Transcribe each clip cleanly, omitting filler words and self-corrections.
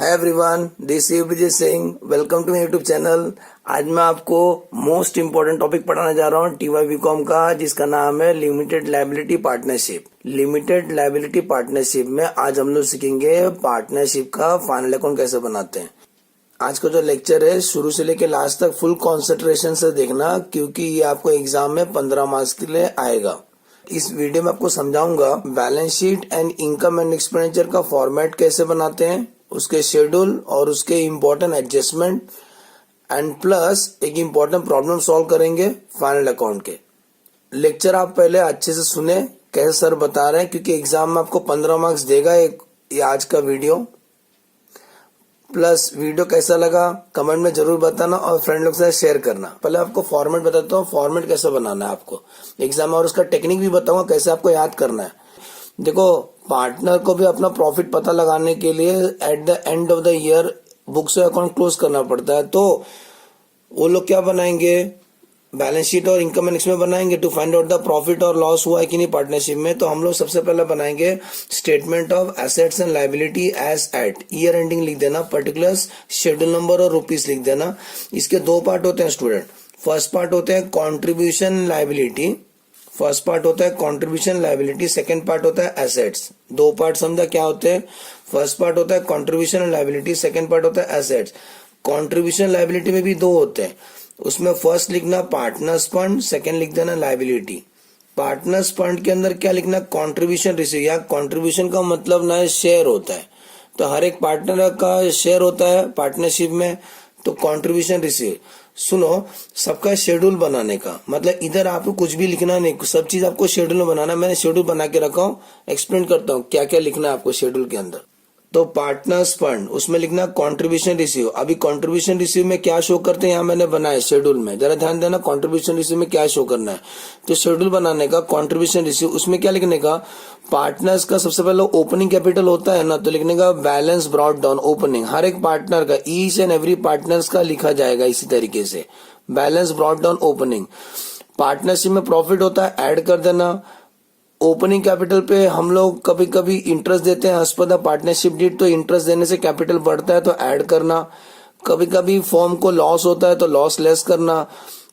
Hi everyone, this is Brijesh Singh. Welcome to my YouTube channel. आज मैं आपको मोस्ट इम्पोर्टेंट टॉपिक पढ़ाने जा रहा हूँ TY BCom का, जिसका नाम है limited liability partnership. Limited liability partnership में आज हम लोग सीखेंगे पार्टनरशिप का फाइनल अकाउंट कैसे बनाते हैं। आज का जो लेक्चर है शुरू से लेकर लास्ट तक फुल कॉन्सेंट्रेशन से देखना, क्योंकि ये आपको एग्जाम में 15 मार्क्स के लिए आएगा। इस वीडियो में आपको समझाऊंगा balance sheet and income and expenditure का फॉर्मेट कैसे बनाते हैं, उसके शेड्यूल और उसके इम्पोर्टेंट एडजस्टमेंट एंड प्लस एक इम्पोर्टेंट प्रॉब्लम सॉल्व करेंगे फाइनल अकाउंट के। लेक्चर आप पहले अच्छे से सुने कैसे सर बता रहे हैं, क्योंकि एग्जाम में आपको 15 मार्क्स देगा ये आज का वीडियो। प्लस वीडियो कैसा लगा कमेंट में जरूर बताना और फ्रेंड लोग से शेयर करना। पहले आपको फॉर्मेट बताता हूँ, फॉर्मेट कैसे बनाना है आपको एग्जाम, और उसका टेक्निक भी बताऊंगा कैसे आपको याद करना है। देखो, पार्टनर को भी अपना प्रॉफिट पता लगाने के लिए at the end of the year book से अकाउंट क्लोज करना पड़ता है। तो वो लोग क्या बनाएंगे, बैलेंस शीट और इनकम एंड एक्सपेंस बनाएंगे to find out the profit और लॉस हुआ है कि नहीं पार्टनरशिप में। तो हम लोग सबसे पहले बनाएंगे statement of assets and liability as at, year ending लिख देना, पर्टिकुलर्स, शेड्यूल नंबर और रुपीस लिख देना। इसके दो पार्ट होते हैं स्टूडेंट। फर्स्ट पार्ट होते हैं कॉन्ट्रीब्यूशन लायबिलिटी, फर्स्ट पार्ट होता है कॉन्ट्रीब्यूशन लायबिलिटी, सेकंड पार्ट होता है एसेट्स। दो पार्ट समझा क्या होते हैं। फर्स्ट पार्ट होता है कॉन्ट्रीब्यूशन लायबिलिटी, सेकंड पार्ट होता है एसेट्स। कॉन्ट्रीब्यूशन लायबिलिटी में भी दो होते हैं, उसमें फर्स्ट लिखना पार्टनर्स फंड, सेकंड लिख देना लायबिलिटी। पार्टनर्स फंड के अंदर क्या लिखना, कॉन्ट्रीब्यूशन रिसीव, या कॉन्ट्रीब्यूशन का मतलब ना शेयर होता है, तो हर एक पार्टनर का शेयर होता है पार्टनरशिप में, तो कॉन्ट्रीब्यूशन रिसीव। सुनो, सबका शेड्यूल बनाने का मतलब इधर आपको कुछ भी लिखना नहीं, सब चीज आपको शेड्यूल में बनाना। मैंने शेड्यूल बना के रखा हूँ, एक्सप्लेन करता हूँ क्या क्या लिखना है आपको शेड्यूल के अंदर। तो पार्टनर्स फंड, उसमें लिखना कंट्रीब्यूशन रिसीव। अभी कंट्रीब्यूशन रिसीव में क्या शो करते हैं यहाँ मैंने बनाया शेड्यूल में, जरा ध्यान देना कंट्रीब्यूशन रिसीव में क्या शो करना है। तो शेड्यूल बनाने का कंट्रीब्यूशन रिसीव, उसमें क्या लिखने का, पार्टनर्स का सबसे पहले ओपनिंग कैपिटल होता है ना, तो लिखने का बैलेंस ब्रॉट डाउन ओपनिंग, हर एक पार्टनर का, ईच एंड एवरी पार्टनर्स का लिखा जाएगा इसी तरीके से, balance brought down opening. Partnership में प्रॉफिट होता है, ऐड कर देना। ओपनिंग कैपिटल पे हम लोग कभी कभी इंटरेस्ट देते हैं as per the partnership deed, तो इंटरेस्ट देने से कैपिटल बढ़ता है तो ऐड करना। कभी कभी फॉर्म को लॉस होता है तो लॉस लेस करना।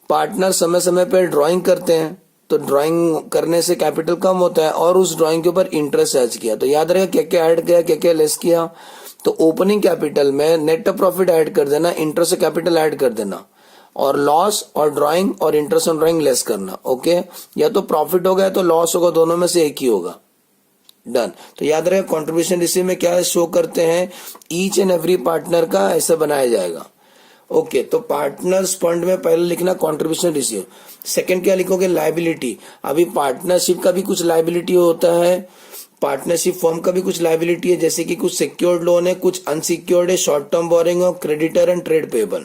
पार्टनर समय समय पे ड्राइंग करते हैं तो ड्राइंग करने से कैपिटल कम होता है और उस ड्राइंग के ऊपर इंटरेस्ट एड किया, तो याद रहेगा क्या क्या ऐड किया क्या क्या लेस किया। तो ओपनिंग कैपिटल में नेट प्रॉफिट ऐड कर देना, इंटरेस्ट से कैपिटल ऐड कर देना, और लॉस और ड्राइंग और इंटरेस्ट ऑन ड्राइंग लेस करना। ओके, या तो प्रॉफिट होगा या तो लॉस होगा, दोनों में से एक ही होगा। डन। तो याद रहे कंट्रीब्यूशन रिसीव में क्या शो करते हैं, ईच एंड एवरी पार्टनर का ऐसे बनाया जाएगा। ओके, तो पार्टनर्स फंड में पहले लिखना कंट्रीब्यूशन रिसीव। सेकंड क्या लिखोगे, लायबिलिटी। अभी पार्टनरशिप का भी कुछ लायबिलिटी होता है, पार्टनरशिप फर्म का भी कुछ लायबिलिटी है, जैसे कि कुछ सिक्योर्ड लोन है, कुछ अनसिक्योर्ड है, शॉर्ट टर्म बोरिंग और creditor and trade payable.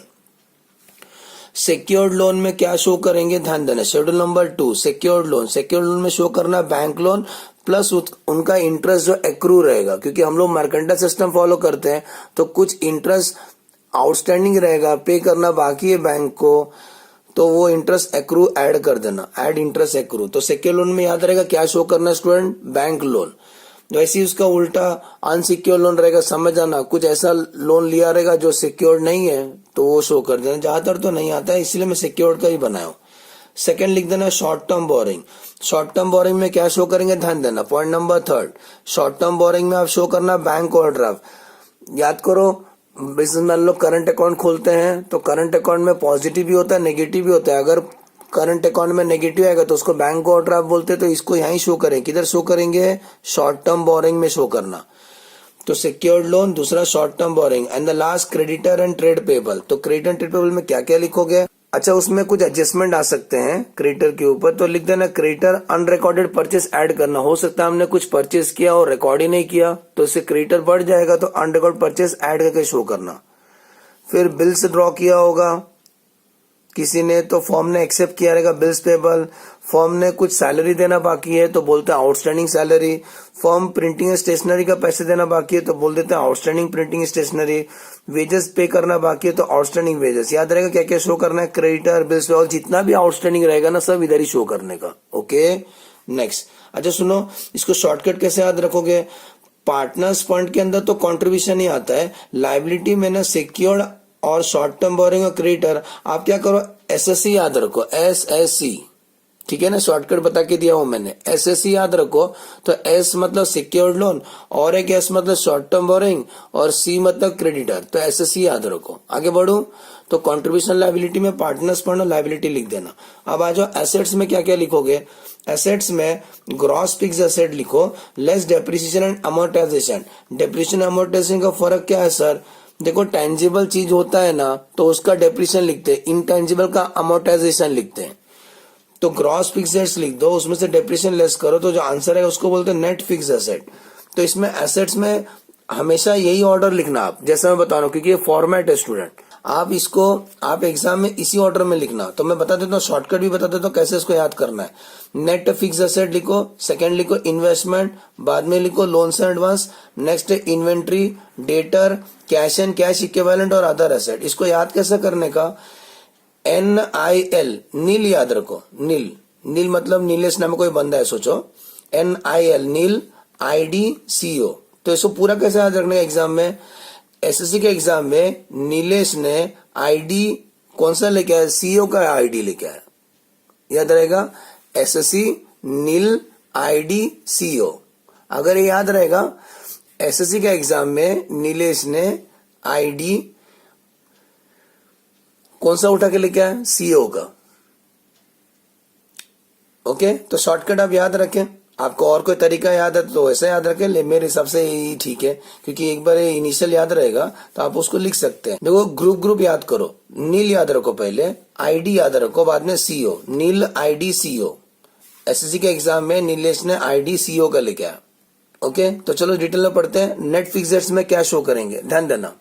Secured loan में क्या शो करेंगे, ध्यान देना, schedule number 2 secured loan. Secured loan में शो करना बैंक लोन प्लस उनका इंटरेस्ट जो एक्रू रहेगा, क्योंकि हम लोग मर्केंटाइल सिस्टम फॉलो करते हैं तो कुछ इंटरेस्ट आउटस्टैंडिंग रहेगा, पे करना बाकी है बैंक को, तो वो इंटरेस्ट एक्रू ऐड कर देना, ऐड इंटरेस्ट एक्रू। तो सिक्योर्ड लोन में याद रहेगा क्या शो करना स्टूडेंट, बैंक लोन। वैसे ही उसका उल्टा अनसिक्योर लोन रहेगा, समझ आना, कुछ ऐसा लोन लिया रहेगा जो सिक्योर्ड नहीं है तो वो शो कर देना। ज्यादातर तो नहीं आता है इसलिए मैं सिक्योर्ड का ही बनाया हूं। सेकंड लिख देना short term borrowing. Short term borrowing में क्या शो करेंगे, ध्यान देना, point number 3, short term borrowing में आप शो करना बैंक ओवरड्राफ्ट। याद करो, बिजनेसमैन लोग करंट अकाउंट खोलते हैं तो करंट अकाउंट में पॉजिटिव भी होता है नेगेटिव भी होता है। अगर करंट अकाउंट में नेगेटिव आएगा तो उसको बैंक ओवरड्राफ्ट बोलते हैं, तो इसको यहीं शो करें, किधर शो करेंगे, शॉर्ट टर्म बोरिंग में शो करना। तो सिक्योर्ड लोन, दूसरा short term borrowing, and the last creditor and trade payable. तो क्रेडिटर एंड ट्रेड पेबल में क्या क्या लिखोगे, अच्छा उसमें कुछ एडजस्टमेंट आ सकते हैं क्रेडिटर के ऊपर, तो लिख देना क्रेडिटर अनरिकॉर्डेड परचेस ऐड करना। हो सकता है हमने कुछ परचेस किया और रिकॉर्ड ही नहीं किया तो इससे क्रेडिटर बढ़ जाएगा, तो अनरिकॉर्ड परचेस ऐड करके शो करना। फिर बिल्स ड्रॉ किया होगा किसी ने तो फॉर्म ने एक्सेप्ट किया रहेगा बिल्स पेबल। फॉर्म ने कुछ सैलरी देना बाकी है तो बोलते हैं outstanding salary. Form printing stationery का पैसे देना बाकी है तो बोल देते हैं आउटस्टैंडिंग प्रिंटिंग स्टेशनरी। वेजेस पे करना बाकी है तो आउटस्टैंडिंग वेजेस। याद रहेगा क्या क्या शो करना है, क्रेडिटर बिल्स पेबल, जितना भी आउटस्टैंडिंग रहेगा ना सब इधर ही शो करने का। ओके नेक्स्ट, अच्छा सुनो, इसको शॉर्टकट कैसे याद रखोगे, पार्टनर्स फंड के अंदर तो कंट्रीब्यूशन ही आता है। लाइबिलिटी में ना सिक्योर्ड और शॉर्ट टर्म बोरिंग और क्रेडिटर, आप क्या करो एसएससी याद रखो, एसएससी, ठीक है ना, शॉर्टकट बता के दिया हूं मैंने, एसएससी याद रखो। तो एस मतलब सिक्योर्ड लोन, और एक एस मतलब शॉर्ट टर्म बोरिंग, और सी मतलब क्रेडिटर, तो एसएससी याद रखो। आगे बढ़ू तो कंट्रीब्यूशन लायबिलिटी में पार्टनर्स फंड और लायबिलिटी लिख देना। अब आ जाओ एसेट्स में क्या क्या लिखोगे। एसेट्स में ग्रॉस फिक्स एसेट लिखो, less depreciation and amortisation. Depreciation amortisation का फर्क क्या है सर? देखो टेंजिबल चीज होता है ना तो उसका डेप्रिसिएशन लिखते हैं, इनटेंजिबल का अमोर्टाइजेशन लिखते हैं। तो ग्रॉस फिक्स एसेट्स लिख दो, उसमें से डेप्रिसिएशन लेस करो, तो जो आंसर है उसको बोलते हैं नेट फिक्स एसेट। तो इसमें एसेट्स में हमेशा यही ऑर्डर लिखना आप, जैसे मैं बता रहा हूँ, क्योंकि ये फॉर्मेट है स्टूडेंट, आप इसको आप एग्जाम में इसी ऑर्डर में लिखना। तो मैं बता देता हूँ, शॉर्टकट भी बता देता हूँ कैसे इसको याद करना है। नेट फिक्स एसेट लिखो, सेकंड लिखो इन्वेस्टमेंट, बाद में लिखो लोन्स एंड एडवांस, नेक्स्ट है inventory, debtor, cash and cash equivalent और अदर एसेट। इसको याद कैसे करने का, NIL, नील याद रखो, नील, नील मतलब नीलेश नाम कोई बंदा है सोचो, NIL, नील, IDCO। तो इसको पूरा कैसे याद रखने का एग्जाम में, एसएससी के एग्जाम में नीलेश ने आईडी कौन सा लेके आया, सीओ का आईडी लेके आया, याद रहेगा, एसएससी नील IDCO। अगर ये याद रहेगा, एसएससी के एग्जाम में नीलेश ने आईडी कौन सा उठा के लेके आया, सीओ का। ओके, तो शॉर्टकट आप याद रखें, आपको और कोई तरीका याद है तो ऐसा याद रखें, मेरे हिसाब से यही ठीक है, क्योंकि एक बार इनिशियल याद रहेगा तो आप उसको लिख सकते हैं। देखो ग्रुप याद करो, नील याद रखो पहले, आईडी याद रखो, बाद में सीओ, नील IDCO। एसएससी के एग्जाम में नीलेश ने IDCO का लेके आया। ओके, तो चलो डिटेल में पढ़ते हैं। नेट फिक्स्ड एसेट्स में क्या शो करेंगे, ध्यान देना।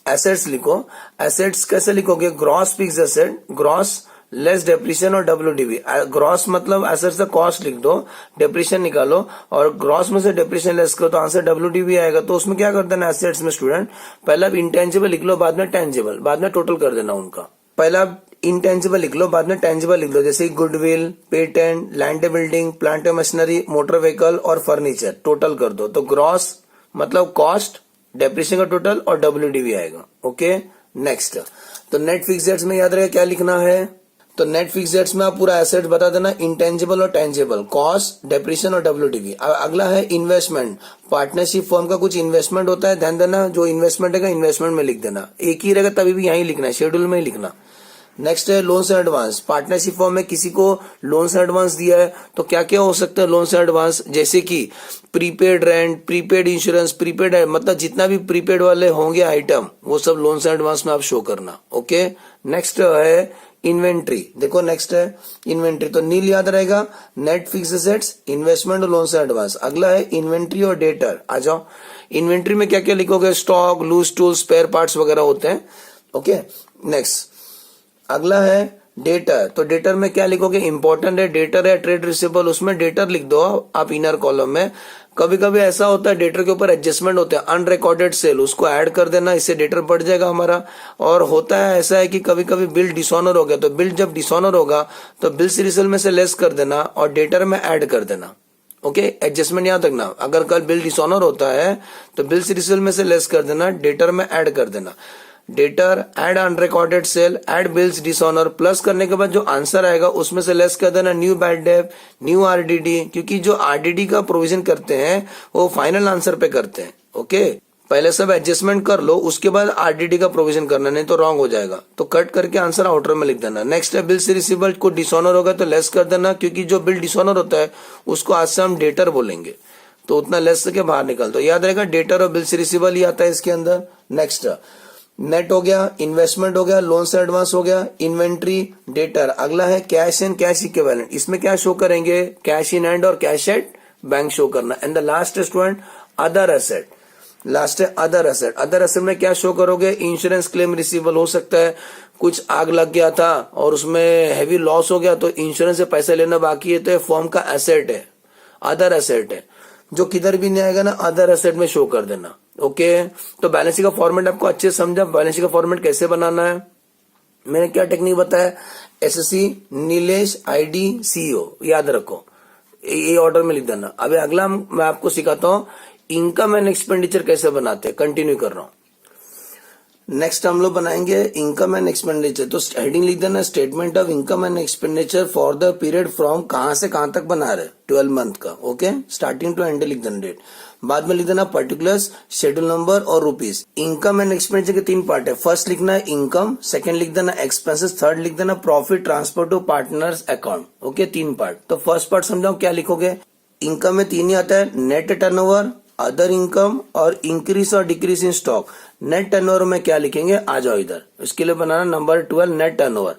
एसेट्स लिखो, एसेट्स कैसे लिखोगे, gross fixed asset, gross less depreciation और WDV। ग्रॉस मतलब एसेट्स का कॉस्ट लिख दो, डेप्रिसिएशन निकालो, और ग्रॉस में से डेप्रिसिएशन लेस करो तो आंसर WDV आएगा। तो उसमें क्या कर देना एसेट्स में स्टूडेंट, पहला इंटेंजिबल लिख लो, बाद में टेंजिबल, बाद में टोटल कर देना उनका। पहला इंटेंजिबल लिख लो, बाद में टेंजिबल लिख लो, जैसे goodwill, patent, land building, plant machinery, motor vehicle और फर्नीचर, टोटल कर दो। तो ग्रॉस मतलब कॉस्ट, डेप्रिसिएशन का टोटल और WDV आएगा। ओके, नेक्स्ट, तो नेट फिक्स्ड एसेट्स में याद रहे क्या लिखना है, तो नेट फिक्स्ड एसेट्स में आप पूरा एसेट बता देना, इंटेंजिबल और टेंजिबल, कॉस्ट, डेप्रिसिएशन और WDV। अगला है इन्वेस्टमेंट, पार्टनरशिप फॉर्म का कुछ इन्वेस्टमेंट होता है, ध्यान देना, जो इन्वेस्टमेंट है इन्वेस्टमेंट में लिख देना, एक ही रहेगा तभी भी यहीं लिखना है, शेड्यूल में ही लिखना। नेक्स्ट है loans and advance, partnership form में किसी को लोन्स एंड एडवांस दिया है तो क्या क्या हो सकता है लोन्स एंड एडवांस, जैसे कि prepaid rent, prepaid insurance, prepaid मतलब जितना भी प्रीपेड वाले होंगे आइटम वो सब लोन्स एंड एडवांस में आप शो करना। ओके, नेक्स्ट है इन्वेंट्री, देखो नेक्स्ट है इन्वेंट्री, तो नील याद रहेगा, नेट फिक्स्ड एसेट्स, इन्वेस्टमेंट और लोन्स एंड एडवांस। अगला है इन्वेंट्री और डेटर, आ जाओ। इन्वेंट्री में क्या क्या लिखोगे, stock, loose tools, spare parts वगैरह होते हैं। ओके, नेक्स्ट अगला है डेटर, तो डेटर में क्या लिखोगे, इंपॉर्टेंट है, डेटर है ट्रेड रिसीवेबल, उसमें डेटर लिख दो आप इनर कॉलम में। कभी कभी ऐसा होता है डेटर के ऊपर एडजस्टमेंट होते हैं, अनरिकॉर्डेड सेल, उसको ऐड कर देना, इससे डेटर बढ़ जाएगा हमारा। और होता है ऐसा है कि कभी कभी बिल डिसऑनर हो गया, तो बिल जब डिसऑनर होगा तो बिल सीरीजल में से लेस कर देना और डेटर में ऐड कर देना। ओके, एडजस्टमेंट याद रखना, अगर कल बिल डिसऑनर होता है तो बिल सीरीजल में से लेस कर देना, डेटर में ऐड कर देना। Debtor, add unrecorded sale, add bills dishonour, plus करने के बाद जो आंसर आएगा उसमें से लेस कर देना new bad debt, new RDD, क्योंकि जो RDD का प्रोविजन करते हैं वो फाइनल आंसर पे करते हैं। ओके, पहले सब एडजस्टमेंट कर लो, उसके बाद RDD का प्रोविजन करना, नहीं तो रॉन्ग हो जाएगा। तो कट करके आंसर आउटर में लिख देना। नेक्स्ट है बिल से रिसीवेबल को डिसऑनर होगा तो लेस कर देना, क्योंकि जो बिल डिसऑनर होता है उसको आज से हम डेटर बोलेंगे, तो उतना लेस के बाहर निकल दो। याद रहेगा डेटर और बिल से रिसीवेबल ही आता है इसके अंदर। नेक्स्ट नेट हो गया, इन्वेस्टमेंट हो गया, लोन से एडवांस हो गया, इन्वेंट्री, डेटर। अगला है कैश एंड कैश इक्विवेलेंट, इसमें क्या शो करेंगे, कैश इन हैंड और कैश एट बैंक शो करना। And the last student other asset, last है अदर एसेट। अदर एसेट में क्या शो करोगे, इंश्योरेंस क्लेम रिसीवेबल हो सकता है, कुछ आग लग गया था और उसमें हैवी लॉस हो गया तो इंश्योरेंस से पैसे लेना बाकी है, तो ये फॉर्म का एसेट है, अदर एसेट है, जो किधर भी नहीं आएगा ना अदर एसेट में शो कर देना। ओके, तो बैलेंस शीट का फॉर्मेट आपको अच्छे से समझा, बैलेंस शीट का फॉर्मेट कैसे बनाना है, मैंने क्या टेक्निक बताया, एसएससी नीलेश IDCO याद रखो। ये ऑर्डर में लिख देना। अभी अगला मैं आपको सिखाता हूँ इनकम एंड एक्सपेंडिचर कैसे बनाते हैं। कंटिन्यू कर रहा हूँ। नेक्स्ट हम लोग बनाएंगे इनकम एंड एक्सपेंडिचर। तो हेडिंग लिख देना statement of income and expenditure for the period from कहां से कहां तक बना रहे 12 मंथ का। ओके, स्टार्टिंग टू एंड लिख देना डेट। बाद में लिख देना पर्टिकुलर्स, शेड्यूल नंबर और रुपीज। इनकम एंड एक्सपेंडिचर के 3 पार्ट है। फर्स्ट लिखना है इनकम, सेकंड लिख देना एक्सपेंसेस, थर्ड लिख देना profit transfer to partners account. Okay, 3 part. तो फर्स्ट पार्ट समझाओ क्या लिखोगे। इनकम में 3 ही आता है, नेट टर्नओवर, अदर इनकम और इंक्रीज और decrease in stock. Net turnover में क्या लिखेंगे, आ जाओ इधर। इसके लिए बनाना नंबर 12 नेट टर्नओवर।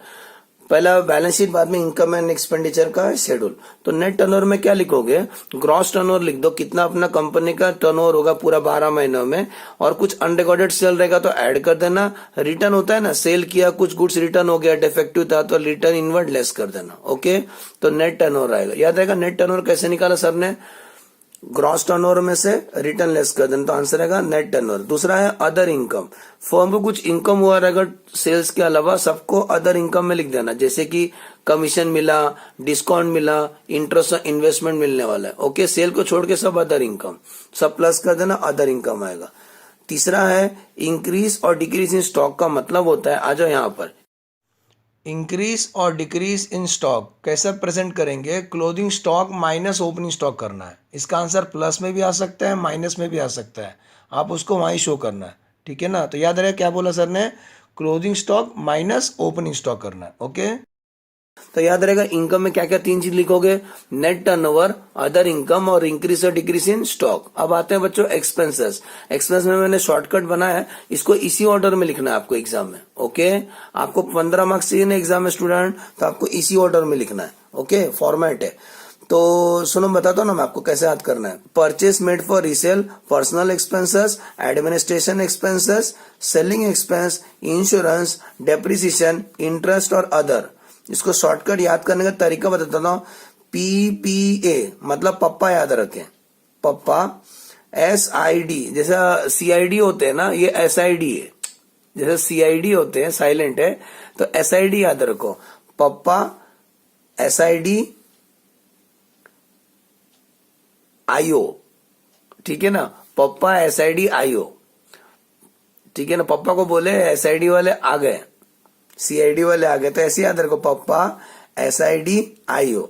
पहला बैलेंस शीट, बाद में इनकम एंड एक्सपेंडिचर का शेड्यूल। तो नेट टर्नओवर में क्या लिखोगे, ग्रॉस टर्नओवर लिख दो, कितना अपना कंपनी का टर्नओवर होगा पूरा 12 महीनों में, और कुछ अनरिकॉर्डेड सेल रहेगा तो ऐड कर देना। रिटर्न होता है ना, सेल किया, कुछ गुड्स रिटर्न हो गया, डिफेक्टिव था तो रिटर्न इनवर्ड लेस कर देना। ओके, तो नेट टर्नओवर आएगा। याद रहेगा नेट टर्नओवर कैसे निकाला सर ने, ग्रॉस टर्नओवर में से रिटर्न लेस कर देना, तो आंसर आएगा नेट टर्नओवर। दूसरा है अदर इनकम। फर्म को कुछ इनकम हुआ रहेगा सेल्स के अलावा, सबको अदर इनकम में लिख देना, जैसे कि कमीशन मिला, डिस्काउंट मिला, इंटरेस्ट और इन्वेस्टमेंट मिलने वाला है। ओके, सेल को छोड़ के सब अदर इनकम, सब प्लस कर देना, अदर इनकम आएगा। तीसरा है इंक्रीज और डिक्रीज इन स्टॉक का मतलब होता है, आ जाओ यहाँ पर, इंक्रीज और डिक्रीज इन स्टॉक कैसे प्रेजेंट करेंगे, closing stock minus opening stock करना है। इसका आंसर प्लस में भी आ सकता है, माइनस में भी आ सकता है, आप उसको वहीं शो करना है। ठीक है ना, तो याद रहे क्या बोला सर ने, closing stock minus opening stock करना है। ओके, तो याद रहेगा इनकम में क्या क्या 3 चीज लिखोगे, नेट टर्नओवर, अदर इनकम और इंक्रीज और डिक्रीज इन स्टॉक। अब आते हैं बच्चों एक्सपेंसेस। एक्सपेंस में मैंने शॉर्टकट बनाया है, इसको इसी ऑर्डर में लिखना है आपको एग्जाम में। ओके, आपको 15 मार्क्स चाहिए ना एग्जाम में स्टूडेंट, तो आपको इसी ऑर्डर में लिखना है। ओके, फॉर्मेट है। तो सुनो बताता हूँ ना मैं आपको कैसे याद करना है। Purchase made for resale, personal expenses, administration expenses, selling expense, insurance, depreciation, interest और अदर। इसको शॉर्टकट याद करने का तरीका बताता हूँ। PPA मतलब पप्पा याद रखें, पप्पा। SID जैसा CID होते हैं ना, ये SID है। जैसे CID होते हैं, साइलेंट है, तो SID याद रखो, पप्पा SID IO। ठीक है ना, पप्पा SID IO। ठीक है ना, पप्पा को बोले SID वाले आ गए, CID वाले आ गए, तो ऐसे याद रखो, पप्पा SID IO।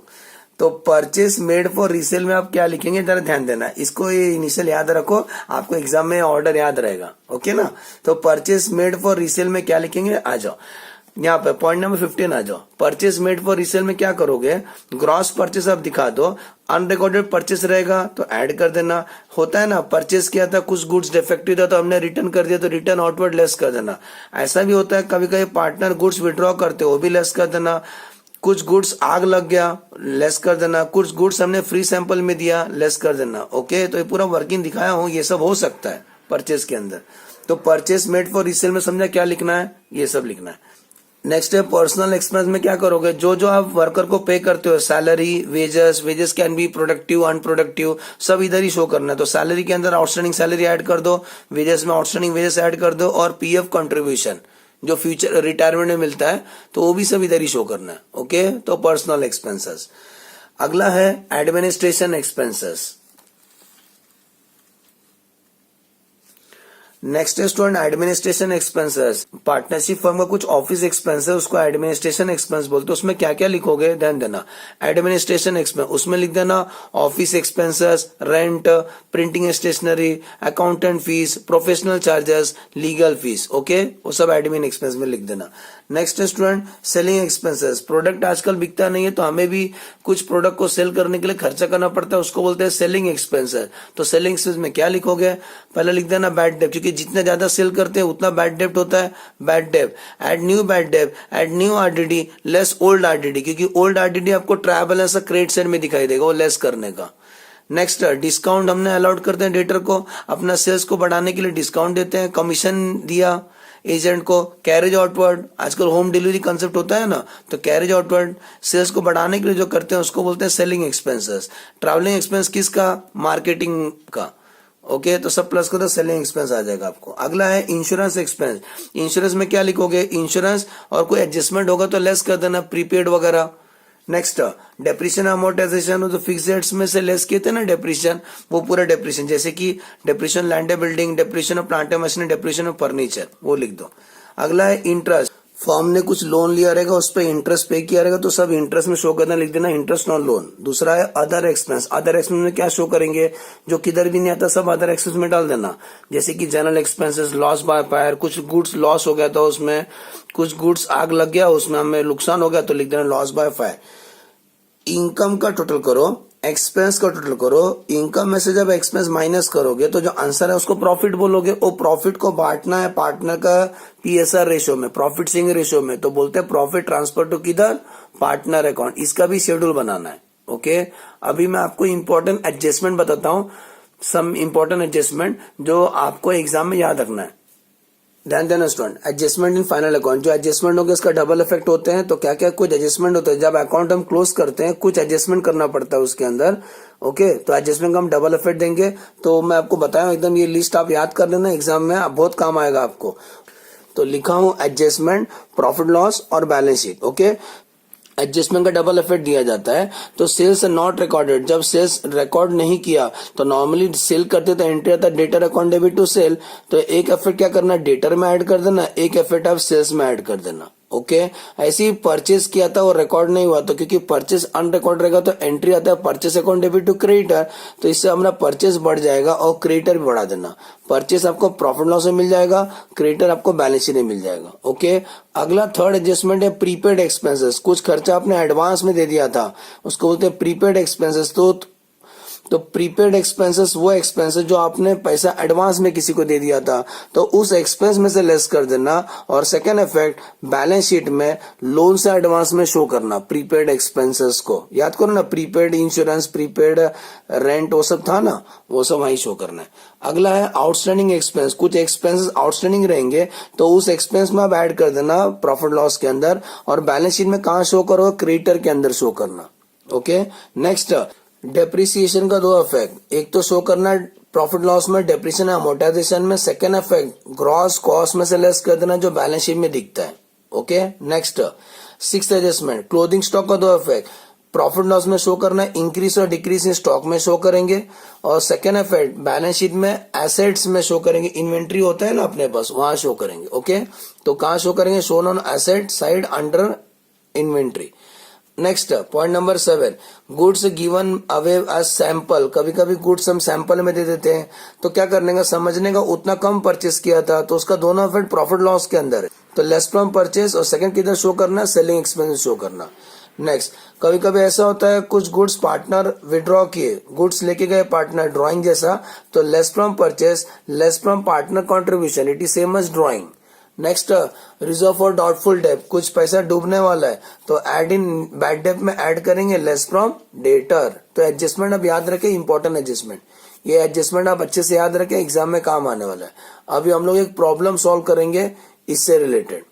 तो परचेस मेड फॉर रीसेल में आप क्या लिखेंगे जरा ध्यान देना, इसको ये इनिशियल याद रखो, आपको एग्जाम में ऑर्डर याद रहेगा। ओके ना, तो परचेस मेड फॉर रीसेल में क्या लिखेंगे, आ जाओ यहाँ पे पॉइंट नंबर 15 आ जाओ। परचेस मेड फॉर रीसेल में क्या करोगे, ग्रॉस परचेस आप दिखा दो, अनरिकॉर्डेड परचेस रहेगा तो ऐड कर देना। होता है ना, परचेस किया था, कुछ गुड्स डिफेक्टिव था तो हमने रिटर्न कर दिया, तो रिटर्न आउटवर्ड लेस कर देना। ऐसा भी होता है कभी कभी पार्टनर गुड्स विड्रॉ करते हो, वो भी लेस कर देना। कुछ गुड्स आग लग गया, लेस कर देना। कुछ गुड्स हमने फ्री सैंपल में दिया, लेस कर देना। ओके, तो ये पूरा वर्किंग दिखाया हूँ, ये सब हो सकता है परचेस के अंदर। तो परचेस मेड फॉर रीसेल में समझा क्या लिखना है, ये सब लिखना है। नेक्स्ट है पर्सनल एक्सपेंस में क्या करोगे, जो जो आप वर्कर को पे करते हो, salary, wages can be productive, unproductive, सब इधर ही शो करना है। तो सैलरी के अंदर आउटस्टैंडिंग सैलरी ऐड कर दो, वेजेस में आउटस्टैंडिंग वेजेस ऐड कर दो, और PF कंट्रीब्यूशन जो फ्यूचर रिटायरमेंट में मिलता है तो वो भी सब इधर ही शो करना है। ओके, तो पर्सनल एक्सपेंसेस। अगला है एडमिनिस्ट्रेशन एक्सपेंसेस। नेक्स्ट है student administration expenses. Partnership firm का कुछ ऑफिस एक्सपेंस है, उसको एडमिनिस्ट्रेशन एक्सपेंस बोलते हैं। उसमें क्या क्या लिखोगे ध्यान देना। एडमिनिस्ट्रेशन एक्सपेंस, उसमें लिख देना office expenses, rent, printing stationery, accountant fees, professional charges, legal fees. Okay, वो सब एडमिन एक्सपेंस में लिख देना। नेक्स्ट है स्टूडेंट सेलिंग एक्सपेंसेस। प्रोडक्ट आजकल बिकता नहीं है तो हमें भी कुछ प्रोडक्ट को सेल करने के लिए खर्चा करना पड़ता है, उसको बोलते हैं सेलिंग एक्सपेंसेस। तो सेलिंग एक्सपेंस में क्या लिखोगे, पहले लिख देना बैड डेब्ट, क्योंकि जितना ज्यादा सेल करते हैं उतना बैड डेब्ट होता है। बैड डेब्ट, एड न्यू बैड डेब्ट, add new RDD, less old RDD, क्योंकि ओल्ड RDD आपको ट्रायल बैलेंस क्रेडिट साइड में दिखाई देगा, वो लेस करने का। नेक्स्ट डिस्काउंट हमने अलाउड करते हैं डेटर को, अपना सेल्स को बढ़ाने के लिए डिस्काउंट देते हैं। कमीशन दिया एजेंट को। कैरेज आउटवर्ड, आजकल होम डिलीवरी कंसेप्ट होता है ना, तो कैरेज आउटवर्ड सेल्स को बढ़ाने के लिए जो करते हैं उसको बोलते हैं सेलिंग एक्सपेंसेस। ट्रैवलिंग एक्सपेंस किसका, मार्केटिंग का। ओके, तो सब प्लस करो, सेलिंग एक्सपेंस आ जाएगा आपको। अगला है इंश्योरेंस एक्सपेंस। इंश्योरेंस में क्या लिखोगे, इंश्योरेंस और कोई एडजस्टमेंट होगा तो लेस कर देना, प्रीपेड वगैरह। नेक्स्ट डेप्रिसिएशन अमोर्टाइजेशन, जो फिक्स्ड में से लेस किए थे ना डेप्रिसिएशन, वो पूरा डेप्रिसिएशन, जैसे कि depreciation land building, depreciation of plant and machinery, depreciation of furniture, वो लिख दो। अगला है इंटरेस्ट, फर्म ने कुछ लोन लिया रहेगा, उस पर इंटरेस्ट पे किया रहेगा, तो सब इंटरेस्ट में शो करना, लिख देना इंटरेस्ट ऑन लोन। दूसरा है अदर एक्सपेंस, अदर एक्सपेंस में क्या शो करेंगे, जो किधर भी नहीं आता सब अदर एक्सपेंस में डाल देना, जैसे कि general expenses, loss by fire, कुछ गुड्स लॉस हो गया था उसमें, कुछ गुड्स आग लग गया उसमें हमें नुकसान हो गया, तो लिख देना लॉस बाय फायर। इनकम का टोटल करो, एक्सपेंस का टोटल करो, इनकम में से जब एक्सपेंस माइनस करोगे तो जो आंसर है उसको प्रॉफिट बोलोगे। वो प्रॉफिट को बांटना है पार्टनर का पीएसआर रेशियो में, प्रॉफिट शेयरिंग रेशियो में, तो बोलते हैं प्रॉफिट ट्रांसफर टू किधर, पार्टनर अकाउंट। इसका भी शेड्यूल बनाना है। ओके, अभी मैं आपको इंपॉर्टेंट एडजस्टमेंट बताता हूँ, सम इंपॉर्टेंट एडजस्टमेंट जो आपको एग्जाम में याद रखना है। ध्यान देना student, adjustment in final account, जो एडजस्टमेंट होगा इसका डबल इफेक्ट होते हैं। तो क्या क्या कुछ एडजस्टमेंट होता है, जब अकाउंट हम क्लोज करते हैं कुछ एडजस्टमेंट करना पड़ता है उसके अंदर। ओके, तो एडजस्टमेंट का हम डबल इफेक्ट देंगे, तो मैं आपको बताया एकदम, ये लिस्ट आप याद कर लेना, एग्जाम में बहुत काम आएगा आपको। तो लिखा हूं एडजस्टमेंट, प्रॉफिट लॉस और बैलेंस शीट। ओके, एडजस्टमेंट का डबल इफेक्ट दिया जाता है। तो सेल्स नॉट रिकॉर्डेड, जब सेल्स रिकॉर्ड नहीं किया तो नॉर्मली सेल करते तो एंट्री आता है debtor account debit to sale, तो एक इफेक्ट क्या करना, डेटर में ऐड कर देना, एक इफेक्ट आप सेल्स में ऐड कर देना। ओके, ऐसे ही परचेस किया था वो रिकॉर्ड नहीं हुआ, तो क्योंकि परचेस अनरिकॉर्ड रहेगा तो एंट्री आता है purchase account debit to creditor, तो इससे हमारा परचेस बढ़ जाएगा और क्रेडिटर भी बढ़ा देना। परचेस आपको प्रॉफिट लॉस में मिल जाएगा, क्रेडिटर आपको बैलेंस शीट में मिल जाएगा। ओके, अगला थर्ड एडजस्टमेंट है प्रीपेड एक्सपेंसेस, कुछ खर्चा आपने एडवांस में दे दिया था उसको बोलते हैं प्रीपेड एक्सपेंसेस। तो प्रीपेड एक्सपेंसेस वो एक्सपेंसेस जो आपने पैसा एडवांस में किसी को दे दिया था, तो उस एक्सपेंस में से लेस कर देना। और सेकेंड इफेक्ट, बैलेंस शीट में लोन से एडवांस में शो करना प्रीपेड एक्सपेंसेस को। याद करो ना, प्रीपेड इंश्योरेंस, प्रीपेड रेंट, वो सब था ना, वो सब वहीं शो करना है। अगला है आउटस्टैंडिंग एक्सपेंस, कुछ एक्सपेंसेस आउटस्टैंडिंग रहेंगे तो उस एक्सपेंस में आप ऐड कर देना प्रॉफिट लॉस के अंदर, और बैलेंस शीट में कहां शो करो, क्रेडिटर के अंदर शो करना। ओके, नेक्स्ट डेप्रिसिएशन का दो इफेक्ट, एक तो शो करना प्रॉफिट लॉस में डेप्रिसिएशन अमोर्टाइजेशन में, सेकेंड इफेक्ट ग्रॉस कॉस्ट में से लेस कर देना जो बैलेंस शीट में दिखता है। Okay, next sixth adjustment, clothing stock का दो इफेक्ट, प्रॉफिट लॉस में शो करना इंक्रीज और डिक्रीज इन स्टॉक में शो करेंगे, और सेकेंड इफेक्ट बैलेंस शीट में एसेट्स में शो करेंगे, इन्वेंट्री होता है ना अपने पास वहां शो करेंगे। ओके, तो कहां शो करेंगे, shown on asset side under inventory. Next point number 7, goods given away as sample, कभी कभी गुड्स हम सैंपल में दे देते हैं, तो क्या करने का, समझने का उतना कम परचेस किया था तो उसका दोनों इफेक्ट प्रॉफिट लॉस के अंदर है, तो लेस फ्रॉम परचेस, और सेकंड किधर शो करना, सेलिंग एक्सपेंसेस शो करना। नेक्स्ट, कभी कभी ऐसा होता है कुछ गुड्स पार्टनर विड्रॉ किए, गुड्स लेके गए पार्टनर, ड्रॉइंग जैसा, तो less from purchase, less from partner contribution, it is same as drawing. Next, reserve for doubtful debt, कुछ पैसा डूबने वाला है तो एड इन बैड डेट में ऐड करेंगे लेस फ्रॉम डेटर। तो एडजस्टमेंट अब याद रखें, इंपॉर्टेंट एडजस्टमेंट, ये एडजस्टमेंट आप अच्छे से याद रखें, एग्जाम में काम आने वाला है। अभी हम लोग एक प्रॉब्लम सॉल्व करेंगे इससे रिलेटेड।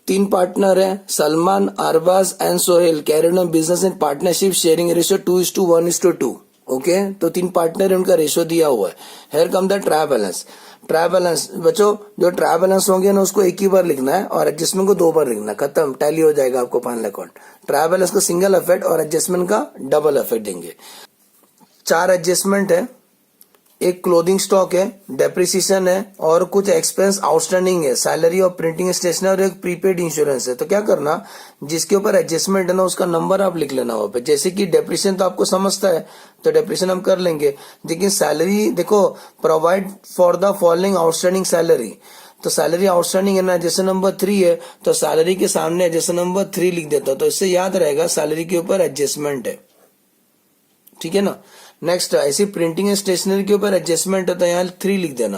तीन पार्टनर है, Salman, Arbaaz and Sohail, carried on business in partnership, sharing ratio 2:1:2। Okay, तो तीन पार्टनर है, उनका रेशियो दिया हुआ है। Here come the trial balance. Trial balance बच्चों, जो ट्रायल बैलेंस होंगे ना उसको एक ही बार लिखना है और एडजस्टमेंट को 2 बार लिखना, खत्म, टैली हो जाएगा आपको फाइनल अकाउंट। ट्रायल बैलेंस का सिंगल इफेक्ट और एडजस्टमेंट का डबल इफेक्ट देंगे। 4 एडजस्टमेंट है, एक क्लोथिंग स्टॉक है, डेप्रिसिएशन है, और कुछ एक्सपेंस आउटस्टैंडिंग है, सैलरी और प्रिंटिंग स्टेशनरी, और एक प्रीपेड इंश्योरेंस है। तो क्या करना, जिसके ऊपर एडजस्टमेंट है ना उसका नंबर आप लिख लेना वहां पे। जैसे कि डेप्रिसिएशन तो आपको समझता है तो डेप्रिसिएशन हम कर लेंगे, लेकिन सैलरी देखो, provide for the following outstanding salary, तो सैलरी आउटस्टैंडिंग है ना, जैसे नंबर 3 है तो सैलरी के सामने जैसे नंबर 3 लिख देता, तो इससे याद रहेगा सैलरी के ऊपर एडजस्टमेंट है, ठीक है ना। नेक्स्ट, ऐसी प्रिंटिंग एंड स्टेशनरी के ऊपर एडजस्टमेंट है तो यहाँ 3 लिख देना,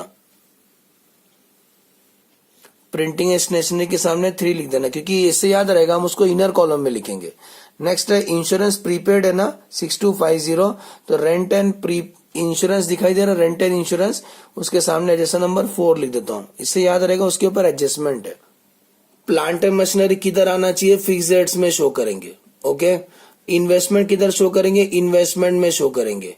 प्रिंटिंग एंड स्टेशनरी के सामने 3 लिख देना, क्योंकि इससे याद रहेगा, हम उसको इनर कॉलम में लिखेंगे। नेक्स्ट है इंश्योरेंस प्रीपेड है ना 6250, तो रेंट एंड प्री इंश्योरेंस दिखाई दे रहा है, रेंट एंड इंश्योरेंस, उसके सामने जैसा नंबर 4 लिख देता हूँ, इससे याद रहेगा उसके ऊपर एडजस्टमेंट है। प्लांट एंड मशीनरी किधर आना चाहिए, फिक्स्ड रेट्स में शो करेंगे। ओके, इन्वेस्टमेंट किधर शो करेंगे, इन्वेस्टमेंट में शो करेंगे।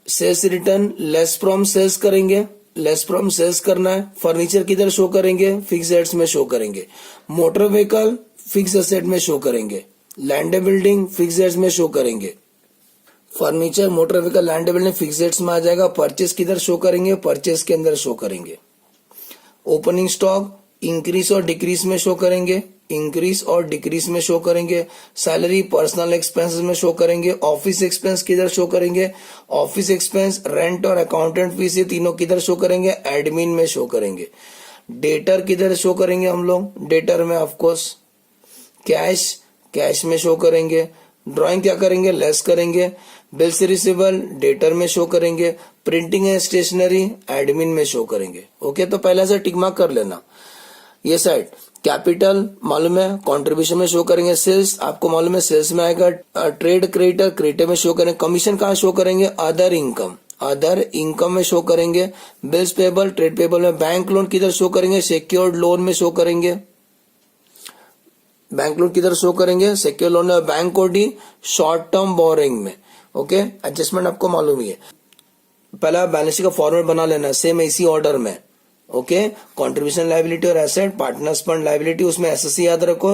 Sales return less from sales करेंगे, लेस फ्रॉम सेल्स करना है, फर्नीचर किधर शो करेंगे, फिक्स एसेट्स में शो करेंगे, मोटर व्हीकल फिक्स एसेट में शो करेंगे, लैंड बिल्डिंग फिक्स एसेट्स में शो करेंगे, furniture motor vehicle land building fix assets में आ जाएगा, परचेस किधर शो करेंगे, परचेस के अंदर शो करेंगे, ओपनिंग स्टॉक इंक्रीज और डिक्रीज में शो करेंगे, इंक्रीज और डिक्रीज में शो करेंगे, सैलरी पर्सनल एक्सपेंसेस में शो करेंगे, ऑफिस एक्सपेंस किधर शो करेंगे, ऑफिस एक्सपेंस रेंट और अकाउंटेंट फीस, ये तीनों किधर शो करेंगे, एडमिन में शो करेंगे, डेटर किधर शो करेंगे हम लोग, डेटर में ऑफकोर्स कैश, कैश में शो करेंगे, ड्राइंग क्या करेंगे, लेस करेंगे, बिल्स रिसीवेबल डेटर में शो करेंगे, प्रिंटिंग एंड स्टेशनरी एडमिन में शो करेंगे। ओके, तो पहले से टिक मार्क कर लेना। ये साइड कैपिटल मालूम है, कंट्रीब्यूशन में शो करेंगे, सेल्स आपको मालूम है सेल्स में आएगा, ट्रेड क्रेडिटर क्रेडिटर में शो करेंगे, कमीशन कहाँ शो करेंगे, अदर इनकम, अदर इनकम में शो करेंगे, बिल्स पेबल ट्रेड पेबल में, बैंक लोन किधर शो करेंगे, सिक्योर्ड लोन में शो करेंगे, बैंक लोन किधर शो करेंगे, सिक्योर लोन में, बैंक कोडी शॉर्ट टर्म बोरिंग में। ओके, एडजस्टमेंट आपको मालूम ही है। पहला बैलेंस शीट का फॉर्मेट बना लेना सेम इसी ऑर्डर में। ओके, कंट्रीब्यूशन लायबिलिटी और एसेट, पार्टनर्स फंड लायबिलिटी, उसमें एसएससी याद रखो,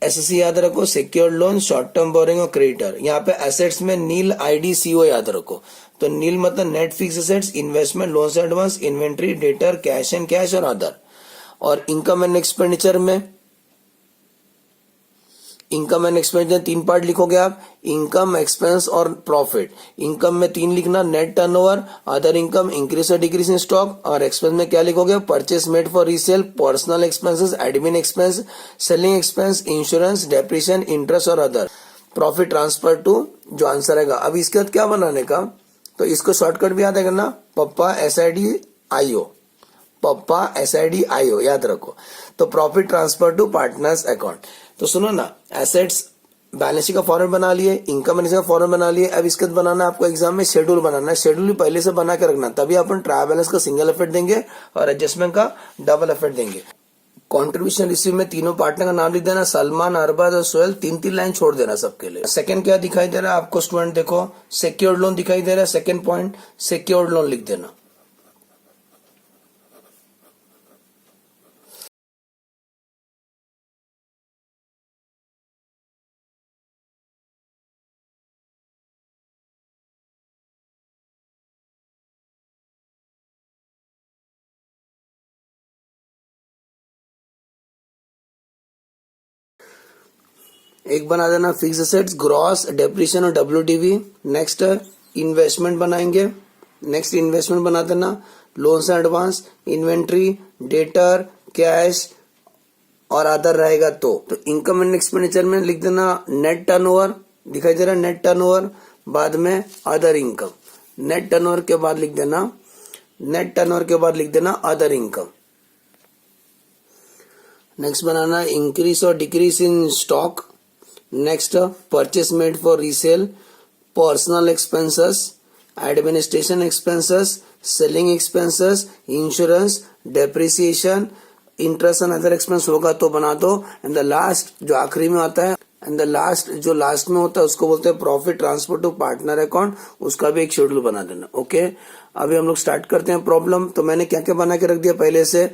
एसएससी याद रखो, secured loan, short term borrowing और क्रेडिटर। यहाँ पे एसेट्स में नील आईडीसीओ याद रखो, तो नील मतलब net fix assets, investment, loans advance, inventory, debtor, cash and cash और अदर। और इनकम एंड एक्सपेंडिचर में, इनकम एंड एक्सपेंडिचर तीन पार्ट लिखोगे आप, इनकम, एक्सपेंस और प्रॉफिट। इनकम में तीन लिखना, net turnover, other income, increase और डिक्रीज इन स्टॉक, और एक्सपेंस में क्या लिखोगे, purchase made for resale, personal expenses, admin expense, selling expense, insurance, depreciation, interest और अदर। प्रॉफिट ट्रांसफर टू जो आंसर आएगा। अब इसके बाद क्या बनाने का, तो इसको शॉर्टकट भी याद है करना, पप्पा SIDIO, पप्पा SIDIO याद रखो। तो profit transfer to partners account. तो सुनो ना, एसेट्स बैलेंस शीट का फॉर्मेट बना लिए, इनकम एंड का फॉर्मेट बना लिए। अब इसके बाद बनाना आपको एग्जाम में शेड्यूल बनाना है, शेड्यूल भी पहले से बना के रखना, तभी अपन ट्रायल बैलेंस का सिंगल इफेक्ट देंगे और एडजस्टमेंट का डबल इफेक्ट देंगे। कंट्रीब्यूशन रिसीव में तीनों पार्टनर का नाम लिख देना, सलमान, अरबाज और सोहेल, तीन तीन लाइन छोड़ देना सबके लिए। सेकंड क्या दिखाई दे रहा है आपको स्टूडेंट, देखो सिक्योर्ड लोन दिखाई दे रहा है, सेकंड पॉइंट सिक्योर्ड लोन लिख देना। एक बना देना फिक्स एसेट्स, ग्रॉस, डेप्रिसिएशन और WDV। नेक्स्ट इन्वेस्टमेंट बनाएंगे, नेक्स्ट इन्वेस्टमेंट बना देना, loans advance, inventory, debtor, cash और अदर रहेगा। तो इनकम एंड एक्सपेंडिचर में लिख देना नेट टर्नओवर, दिखाई दे रहा है नेट टर्नओवर, बाद में अदर इनकम, नेट टर्नओवर के बाद लिख देना, नेट टर्नओवर के बाद लिख देना अदर इनकम। नेक्स्ट बनाना इंक्रीज और decrease in stock, next purchase made for resale, personal expenses, administration expenses, selling expenses, insurance, depreciation, interest and other expense होगा तो बना दो। एंड द लास्ट जो आखिरी में आता है, एंड द लास्ट जो लास्ट में होता है उसको बोलते हैं profit transfer to partner account, उसका भी एक शेड्यूल बना देना। ओके, अभी हम लोग स्टार्ट करते हैं प्रॉब्लम। तो मैंने क्या क्या बना के रख दिया पहले से,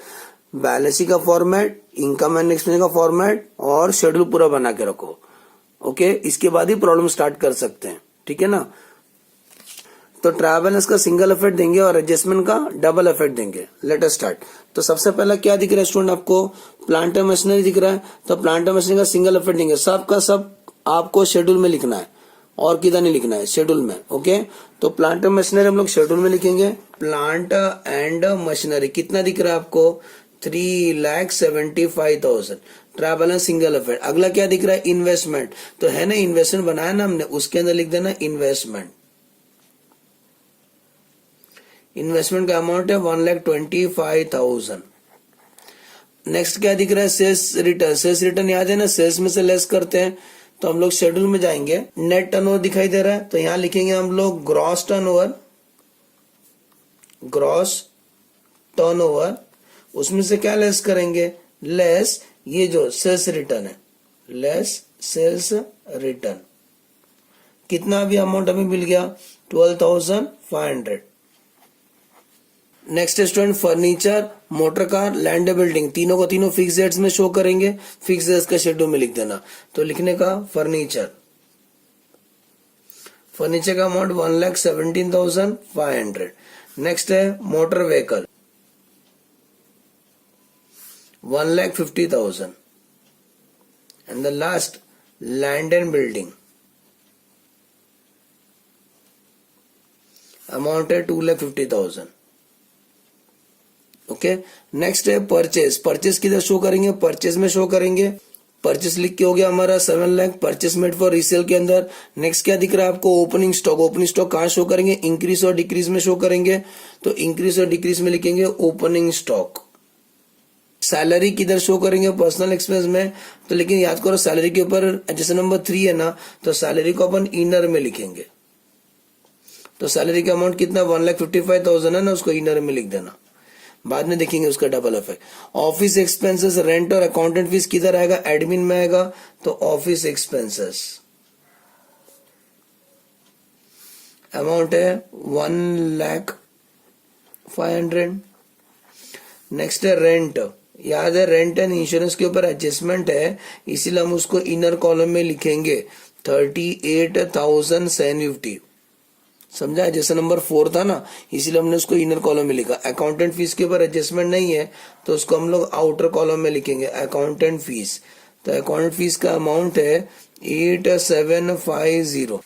बैलेंस शीट का फॉर्मेट, इनकम एंड एक्सपेंस का फॉर्मेट और शेड्यूल पूरा बना के रखो। ओके, इसके बाद ही प्रॉब्लम स्टार्ट कर सकते हैं, ठीक है ना। तो ट्रायल बैलेंस का सिंगल इफेक्ट देंगे और एडजस्टमेंट का डबल इफेक्ट देंगे। Let us start. तो सबसे पहला क्या दिख रहा है स्टूडेंट आपको, प्लांट एंड मशीनरी दिख रहा है, तो प्लांट एंड मशीनरी का सिंगल इफेक्ट देंगे। सब का सब आपको शेड्यूल में लिखना है और किधर नहीं लिखना है, शेड्यूल में। ओके, तो प्लांट एंड मशीनरी हम लोग शेड्यूल में लिखेंगे। प्लांट एंड मशीनरी कितना दिख रहा है आपको, 3,75,000। Trial balance single effect. अगला क्या दिख रहा है, इन्वेस्टमेंट, तो है ना इन्वेस्टमेंट बनाया ना हमने, उसके अंदर लिख देना इन्वेस्टमेंट। इन्वेस्टमेंट का अमाउंट है 1,25,000। नेक्स्ट क्या दिख रहा है, सेल्स रिटर्न। सेल्स रिटर्न याद है ना, सेल्स में से लेस करते हैं, तो हम लोग शेड्यूल में जाएंगे। नेट टर्नओवर दिखाई दे रहा है, तो यहां लिखेंगे हम लोग ग्रॉस टर्नओवर, ग्रॉस टर्नओवर, उसमें से क्या लेस करेंगे, लेस ये जो सेल्स रिटर्न है, लेस सेल्स रिटर्न। कितना भी अमाउंट हमें मिल गया, 12,500। Next student furniture, motor car, land building, तीनों को तीनों फिक्स डेट्स में शो करेंगे। फिक्स डेट्स का शेड्यूल में लिख देना। तो लिखने का फर्नीचर, फर्नीचर का अमाउंट 1,17,500। नेक्स्ट है motor vehicle 1,50,000 and the last land and building amount है 2,50,000। ओके, नेक्स्ट है परचेज। परचेज किधर शो करेंगे? परचेज में शो करेंगे। परचेस लिख के हो गया हमारा 7 lakh purchase made for resale के अंदर। नेक्स्ट क्या दिख रहा है आपको? Opening stock. ओपनिंग स्टॉक कहाँ शो करेंगे? इंक्रीज और डिक्रीज में शो करेंगे। तो इंक्रीज और डिक्रीज में लिखेंगे ओपनिंग स्टॉक। सैलरी किधर शो करेंगे? पर्सनल एक्सपेंस में। तो लेकिन याद करो सैलरी के ऊपर जैसे नंबर 3 है ना, तो सैलरी को अपन इनर में लिखेंगे। तो सैलरी का अमाउंट कितना? 1,55,000 है ना, उसको इनर में लिख देना, बाद में देखेंगे उसका double effect. Office expenses, rent और अकाउंटेंट फीस किधर आएगा? एडमिन में आएगा। तो ऑफिस एक्सपेंसेस अमाउंट है 1,05,000। नेक्स्ट है रेंट। याद है रेंट एंड इंश्योरेंस के ऊपर एडजस्टमेंट है, इसीलिए हम उसको इनर कॉलम में लिखेंगे 38,750। समझा? जैसे नंबर 4 था ना, इसीलिए हमने उसको इनर कॉलम में लिखा। अकाउंटेंट फीस के ऊपर एडजस्टमेंट नहीं है, तो उसको हम लोग आउटर कॉलम में लिखेंगे अकाउंटेंट फीस। तो अकाउंटेंट फीस का अमाउंट है 8,750।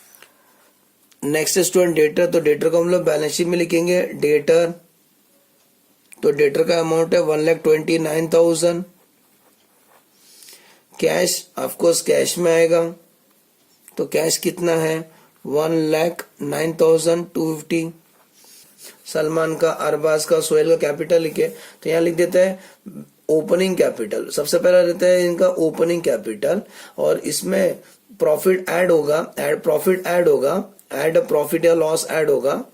Next student debtor. तो डेटर को हम लोग बैलेंस शीट में लिखेंगे डेटर। तो डेटर का अमाउंट है 1,29,000। कैश ऑफकोर्स कैश में आएगा। तो कैश कितना है? 1,09,250। सलमान का, अरबाज का, सोहेल का कैपिटल लिखे तो यहाँ लिख देते हैं ओपनिंग कैपिटल। सबसे पहला रहता है इनका ओपनिंग कैपिटल, और इसमें प्रॉफिट ऐड होगा, प्रॉफिट ऐड होगा, ऐड प्रॉफिट या लॉस ऐड होगा।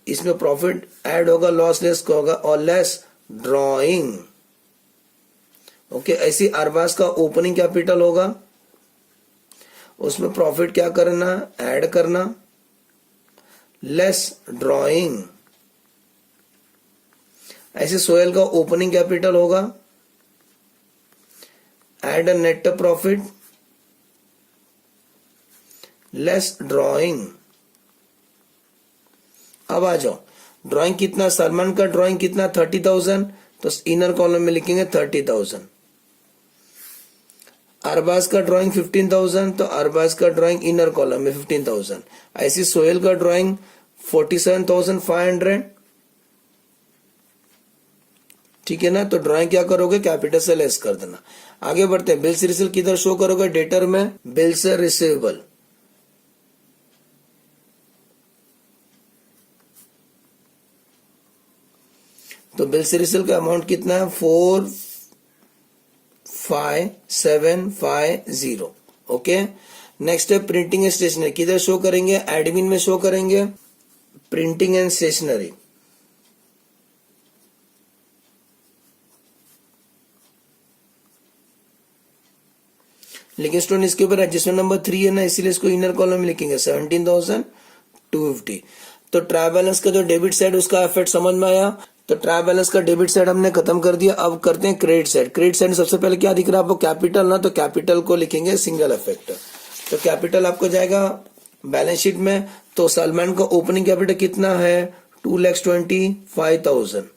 इसमें प्रॉफिट ऐड होगा, लॉस लेस का होगा, और लेस ड्रॉइंग। ओके, ऐसी अरबाज का ओपनिंग कैपिटल होगा, उसमें प्रॉफिट क्या करना? ऐड करना, लेस ड्रॉइंग। ऐसे सोहेल का ओपनिंग कैपिटल होगा, add net profit, less drawing. अब आ जाओ, ड्रॉइंग कितना? सलमान का ड्रॉइंग कितना? 30,000। तो इनर कॉलम में लिखेंगे 30,000। अरबाज का ड्राइंग 15,000, तो अरबाज का ड्राइंग इनर कॉलम में 15,000। ऐसी सोहेल का ड्राइंग 47,500। ठीक है ना? तो ड्राइंग क्या करोगे? कैपिटल से लेस कर देना। आगे बढ़ते हैं। बिल्स रिसीवेबल किधर शो करोगे? डेटर में। बिल्स रिसीवेबल तो बिल्स रिसीवेबल का अमाउंट कितना है? 4,5,750। ओके, नेक्स्ट है प्रिंटिंग एंड स्टेशनरी। किधर शो करेंगे? एडमिन में शो करेंगे। प्रिंटिंग एंड स्टेशनरी लेकिन स्टूडेंट इसके ऊपर एडजस्टमेंट नंबर 3 है ना, इसीलिए इसको इनर कॉलम में लिखेंगे 17,250। तो ट्रायल बैलेंस का जो डेबिट साइड उसका इफेक्ट समझ में आया। तो ट्रायल बैलेंस का डेबिट साइड हमने खत्म कर दिया। अब करते हैं क्रेडिट साइड। क्रेडिट साइड सबसे पहले क्या दिख रहा है आपको? कैपिटल ना, तो कैपिटल को लिखेंगे सिंगल इफेक्ट। तो कैपिटल आपको जाएगा बैलेंस शीट में। तो सलमान का ओपनिंग कैपिटल कितना है? 2,25,000।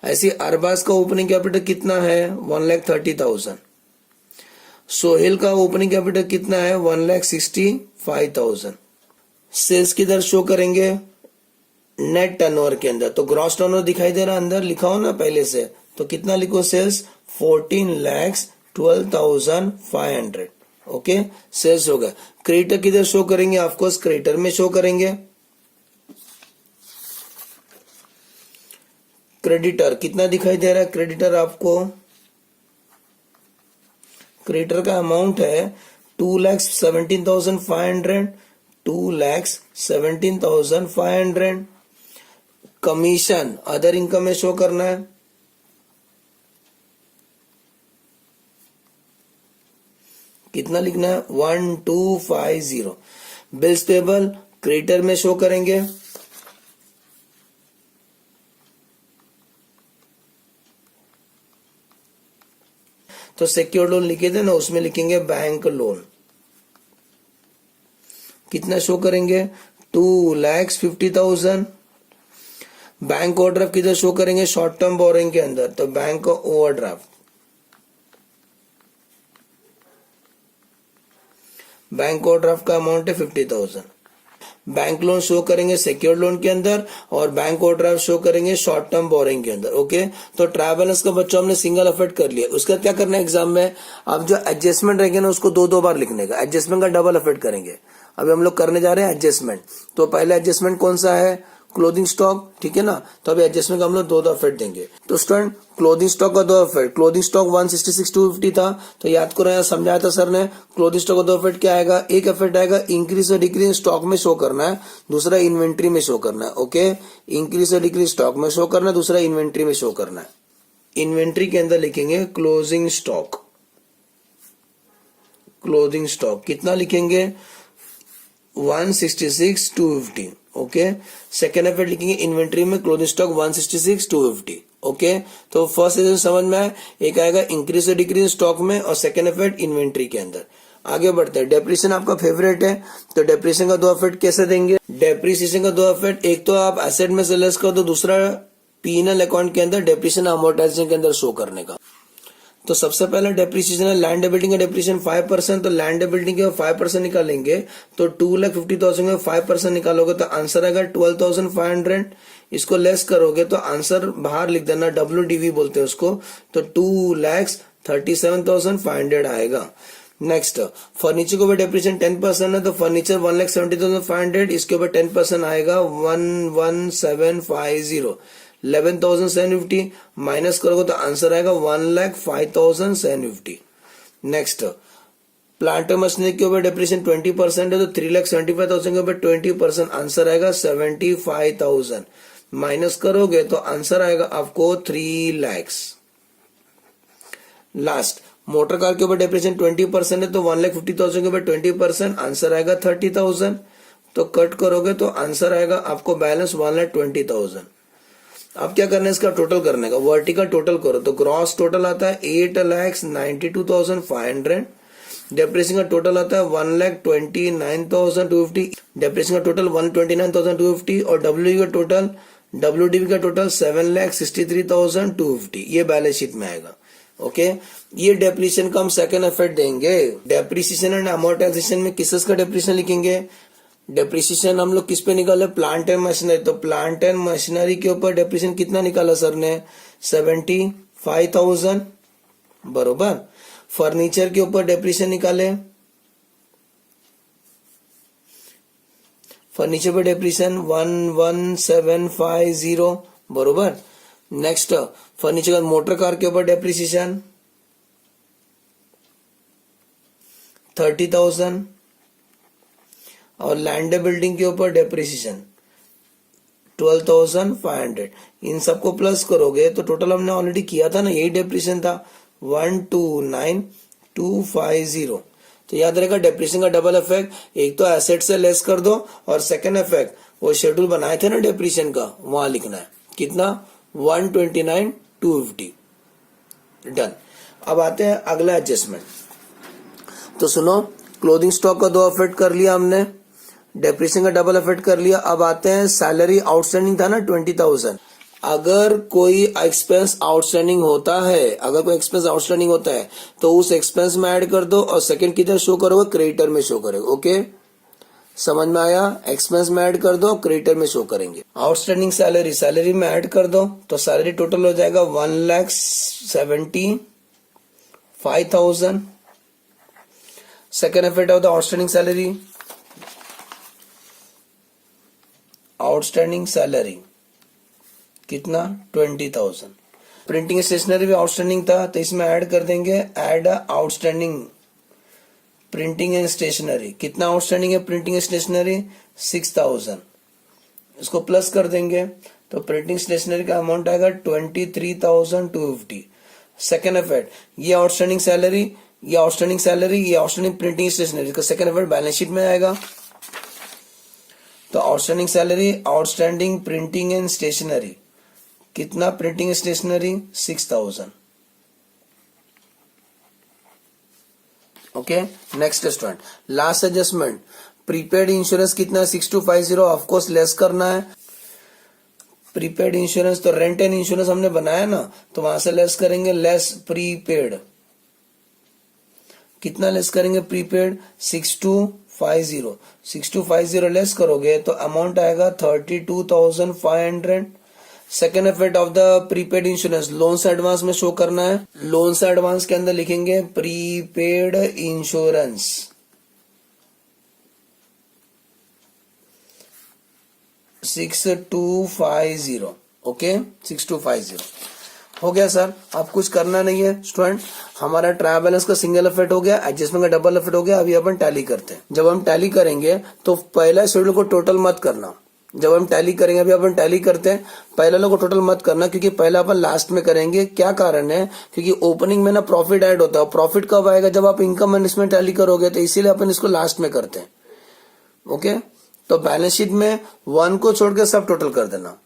ऐसे अरबाज का ओपनिंग कैपिटल कितना है? 1,30,000। सोहेल का ओपनिंग कैपिटल कितना है? 1,65,000। सेल्स किधर शो करेंगे? नेट टर्नओवर के अंदर। तो ग्रॉस टर्नओवर दिखाई दे रहा है अंदर, लिखा हो ना पहले से। तो कितना लिखो? सेल्स 14,12,500। ओके, सेल्स हो गया। क्रेडिटर किधर शो करेंगे? ऑफकोर्स क्रेडिटर में शो करेंगे। क्रेडिटर कितना दिखाई दे रहा है? क्रेडिटर आपको, क्रेडिटर का अमाउंट है 2,17,500। 2,17,500। कमीशन अदर इनकम में शो करना है। कितना लिखना है? 1,250। बिल्स पेबल क्रेडिटर में शो करेंगे। तो सिक्योर्ड लोन लिखे थे ना, उसमें लिखेंगे बैंक लोन। कितना शो करेंगे? 2,50,000। बैंक ओवरड्राफ्ट किधर शो करेंगे? शॉर्ट टर्म बोरिंग के अंदर, तो बैंक ओवरड्राफ्ट, बैंक ओवरड्राफ्ट का अमाउंट है 50,000। बैंक लोन शो करेंगे सिक्योर्ड लोन के अंदर और बैंक ओवरड्राफ्ट शो करेंगे शॉर्ट टर्म बोरिंग के अंदर। ओके, तो ट्रायल बैलेंस का बच्चों हमने सिंगल अफेक्ट कर लिया। उसका क्या करना है एग्जाम में? अब जो एडजस्टमेंट रहेंगे ना, उसको दो बार लिखने का। एडजस्टमेंट का डबल अफेक्ट करेंगे। अभी हम लोग करने जा रहे हैं एडजस्टमेंट। तो पहले एडजस्टमेंट कौन सा है? क्लोथिंग स्टॉक, ठीक है ना। तो अभी एडजस्टमेंट का हम लोग दो अफेक्ट देंगे। तो स्टूडेंट, क्लोथिंग स्टॉक का दो अफेक्ट, क्लोथिंग स्टॉक 166,250 था, तो याद करो, यहाँ समझाया था सर ने। क्लोथिंग स्टॉक का दो अफेक्ट क्या आएगा? एक अफेक्ट आएगा इंक्रीज और डिक्रीज स्टॉक में शो करना है, दूसरा इन्वेंट्री में शो करना है। ओके, इंक्रीज और डिक्रीज स्टॉक में शो करना है, दूसरा इन्वेंट्री में शो करना है। इन्वेंट्री के अंदर लिखेंगे क्लोजिंग स्टॉक। क्लोजिंग स्टॉक कितना लिखेंगे? 166,250। ओके, सेकेंड अफेक्ट लिखेंगे इन्वेंट्री में क्लोजिंग स्टॉक 166,250। ओके, तो फर्स्ट सेशन समझ में आया। एक आएगा इंक्रीज और डिक्रीज स्टॉक में और सेकेंड अफेक्ट इन्वेंट्री के अंदर। आगे बढ़ते हैं। डेप्रिसिएशन आपका फेवरेट है, तो डेप्रिसिएशन का दो अफेक्ट कैसे देंगे? डेप्रिसिएशन का दो अफेक्ट, एक तो आप एसेट में से लेस कर दो, दूसरा पीएनएल अकाउंट के अंदर डेप्रिसिएशन अमोर्टाइजेशन के अंदर शो करने का। तो सबसे पहला डेप्रिसिएशन है लैंड बिल्डिंग का डेप्रिसिएशन 5%, तो लैंड बिल्डिंग के 5% निकालेंगे, तो 2,50,000 में 5% निकालोगे तो आंसर आएगा 12,500। इसको लेस करोगे तो आंसर बाहर लिख देना, WDV बोलते हैं उसको, तो 2,37,500 आएगा। नेक्स्ट, फर्नीचर के ऊपर डेप्रिसिएशन 10% है, तो फर्नीचर 1,70,500, इसके ऊपर 10% आएगा 11,750। 11,750 माइनस करोगे तो आंसर आएगा 1,05,750। नेक्स्ट, प्लांट मशीनरी के ऊपर डेप्रिसिएशन 20% है, तो 3,75,000 के ऊपर 20%, आंसर आएगा 75,000। माइनस करोगे तो आंसर आएगा आपको 3 लाख। लास्ट, मोटर कार के ऊपर डेप्रिसिएशन 20% है, तो 1,50,000 के ऊपर 20%, आंसर आएगा 30,000। तो कट करोगे तो आंसर आएगा आपको बैलेंस 1,20,000। अब क्या करना है? इसका टोटल करने का। वर्टिकल टोटल करो तो ग्रॉस टोटल आता है 8,92,500। डेप्रिसिएशन का टोटल आता है 1,29,250। डेप्रिसिएशन का टोटल 1,29,250 और WDV का टोटल 7,63,250। ये बैलेंस शीट में आएगा। ओके, ये डेप्रिसिएशन का हम सेकंड अफेक्ट देंगे। डेप्रिसिएशन एंड अमोर्टाइजेशन में किस का डेप्रिसिएशन लिखेंगे? डेप्रिसिएशन हम लोग किस पे निकाले? Plant and machinery. तो प्लांट एंड मशीनरी के ऊपर डेप्रिसिएशन कितना निकाला सर ने? 75,000, बरोबर। फर्नीचर के ऊपर डेप्रिसिएशन निकाले, फर्नीचर पर डेप्रिसिएशन 11,750, बरोबर। नेक्स्ट, फर्नीचर का मोटर कार के ऊपर डेप्रिसिएशन 30,000 और लैंड बिल्डिंग के ऊपर डेप्रिसिएशन 12,500। इन सबको प्लस करोगे तो टोटल हमने ऑलरेडी किया था ना, यही डेप्रिसिएशन था 1,29,250। तो याद रहेगा डेप्रिसिएशन का डबल इफेक्ट, एक तो एसेट से लेस कर दो और सेकंड इफेक्ट वो शेड्यूल बनाए थे ना डेप्रिसिएशन का, वहां लिखना है। कितना? 129,250। डन। अब आते हैं अगला एडजस्टमेंट। तो सुनो, क्लोथिंग स्टॉक का दो इफेक्ट कर लिया हमने, डेप्रिसिएशन का डबल इफेक्ट कर लिया। अब आते हैं सैलरी आउटस्टैंडिंग था ना 20,000। अगर कोई एक्सपेंस आउटस्टैंडिंग होता है, अगर कोई एक्सपेंस आउटस्टैंडिंग होता है तो उस एक्सपेंस में ऐड कर दो और सेकंड किधर शो करोगे? क्रेडिटर में शो करेगा। ओके, समझ में आया? एक्सपेंस में ऐड कर दो, क्रेडिटर में शो करेंगे। आउटस्टैंडिंग सैलरी, सैलरी में ऐड कर दो तो सैलरी टोटल हो जाएगा 1,75,000। Second effect of the outstanding salary, outstanding salary कितना? 20,000। प्रिंटिंग स्टेशनरी भी आउटस्टैंडिंग था तो इसमें ऐड कर देंगे, add outstanding printing and stationery. कितना आउटस्टैंडिंग है प्रिंटिंग स्टेशनरी? 6,000। इसको प्लस कर देंगे तो प्रिंटिंग स्टेशनरी का अमाउंट आएगा 23,250। सेकेंड इफेक्ट, ये आउटस्टैंडिंग सैलरी, ये आउटस्टैंडिंग सैलरी, ये आउटस्टैंडिंग प्रिंटिंग स्टेशनरी का सेकेंड इफेक्ट बैलेंस शीट में आएगा। तो outstanding salary, outstanding printing and stationery, कितना? Printing stationery 6,000। Okay next student, last adjustment, prepaid insurance कितना 6250, ऑफकोर्स लेस करना है। प्रीपेड इंश्योरेंस तो रेंट एंड इंश्योरेंस हमने बनाया ना, तो वहां से लेस करेंगे, लेस प्रीपेड, कितना लेस करेंगे प्रीपेड 6250, 6250 लेस करोगे तो अमाउंट आएगा 32,500। Second effect of the prepaid insurance, loan से एडवांस में शो करना है, लोन से एडवांस के अंदर लिखेंगे प्रीपेड इंश्योरेंस, 6250, ओके 6250 हो गया सर। अब कुछ करना नहीं है स्टूडेंट, हमारा ट्रायल बैलेंस का सिंगल इफेक्ट हो गया, एडजस्टमेंट का डबल इफेक्ट हो गया। अभी अपन टैली करते हैं। जब हम टैली करेंगे तो पहला शेड्यूल को टोटल मत करना, जब हम टैली करेंगे, अभी अपन टैली करते हैं, पहले लोग को टोटल मत करना, क्योंकि पहला अपन लास्ट में करेंगे। क्या कारण है, क्योंकि ओपनिंग में ना प्रॉफिट ऐड होता है, प्रॉफिट कब आएगा, जब आप इनकम एंड इसमें टैली करोगे, तो इसीलिए अपन इसको लास्ट में करते हैं। ओके, तो बैलेंस शीट में 1 को छोड़ के सब टोटल कर देना,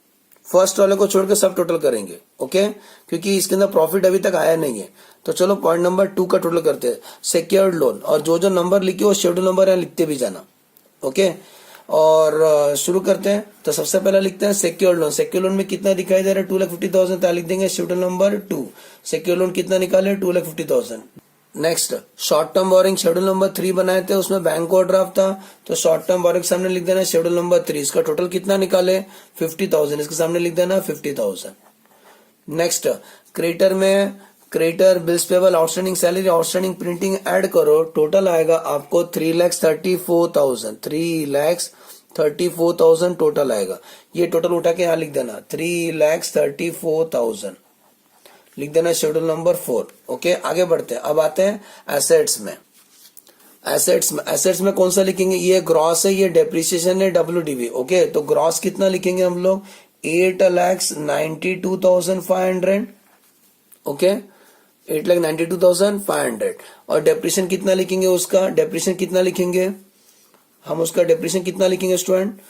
फर्स्ट वाले को छोड़ के सब टोटल करेंगे। ओके, क्योंकि इसके अंदर प्रॉफिट अभी तक आया नहीं है। तो चलो पॉइंट नंबर 2 का टोटल करते हैं, सिक्योर्ड लोन, और जो जो नंबर लिखे वो शेड्यूल नंबर यहाँ लिखते भी जाना। ओके, और शुरू करते हैं। तो सबसे पहले लिखते हैं सिक्योर्ड लोन। सिक्योर्ड लोन में कितना दिखाई दे रहा है 2,50,000, तो लिख देंगे शेड्यूल नंबर 2। सिक्योर्ड लोन कितना निकाले 2,50,000। Next short term borrowing schedule number 3 बनाए थे, उसमें बैंक ओवरड्राफ्ट था, तो शॉर्ट टर्म बोरिंग सामने लिख देना शेड्यूल नंबर 3। इसका टोटल कितना निकाले 50,000, इसके सामने लिख देना 50,000। नेक्स्ट क्रेडिटर में creditor bills payable outstanding salary outstanding printing add करो, टोटल आएगा आपको 3,34,000, 3,34,000 टोटल आएगा। ये टोटल उठा के यहाँ लिख देना 3,34,000, लिख देना शेड्यूल नंबर 4। ओके, आगे बढ़ते हैं। अब आते हैं एसेट्स में। एसेट्स में कौन सा लिखेंगे, ये ग्रॉस है, ये डेप्रिसिएशन है, WDV। ओके, तो ग्रॉस कितना लिखेंगे हम लोग 8,92,500। ओके, 8,92,500। और डेप्रिसिएशन कितना लिखेंगे, उसका डेप्रिसिएशन कितना लिखेंगे हम, उसका डेप्रिसिएशन कितना लिखेंगे स्टूडेंट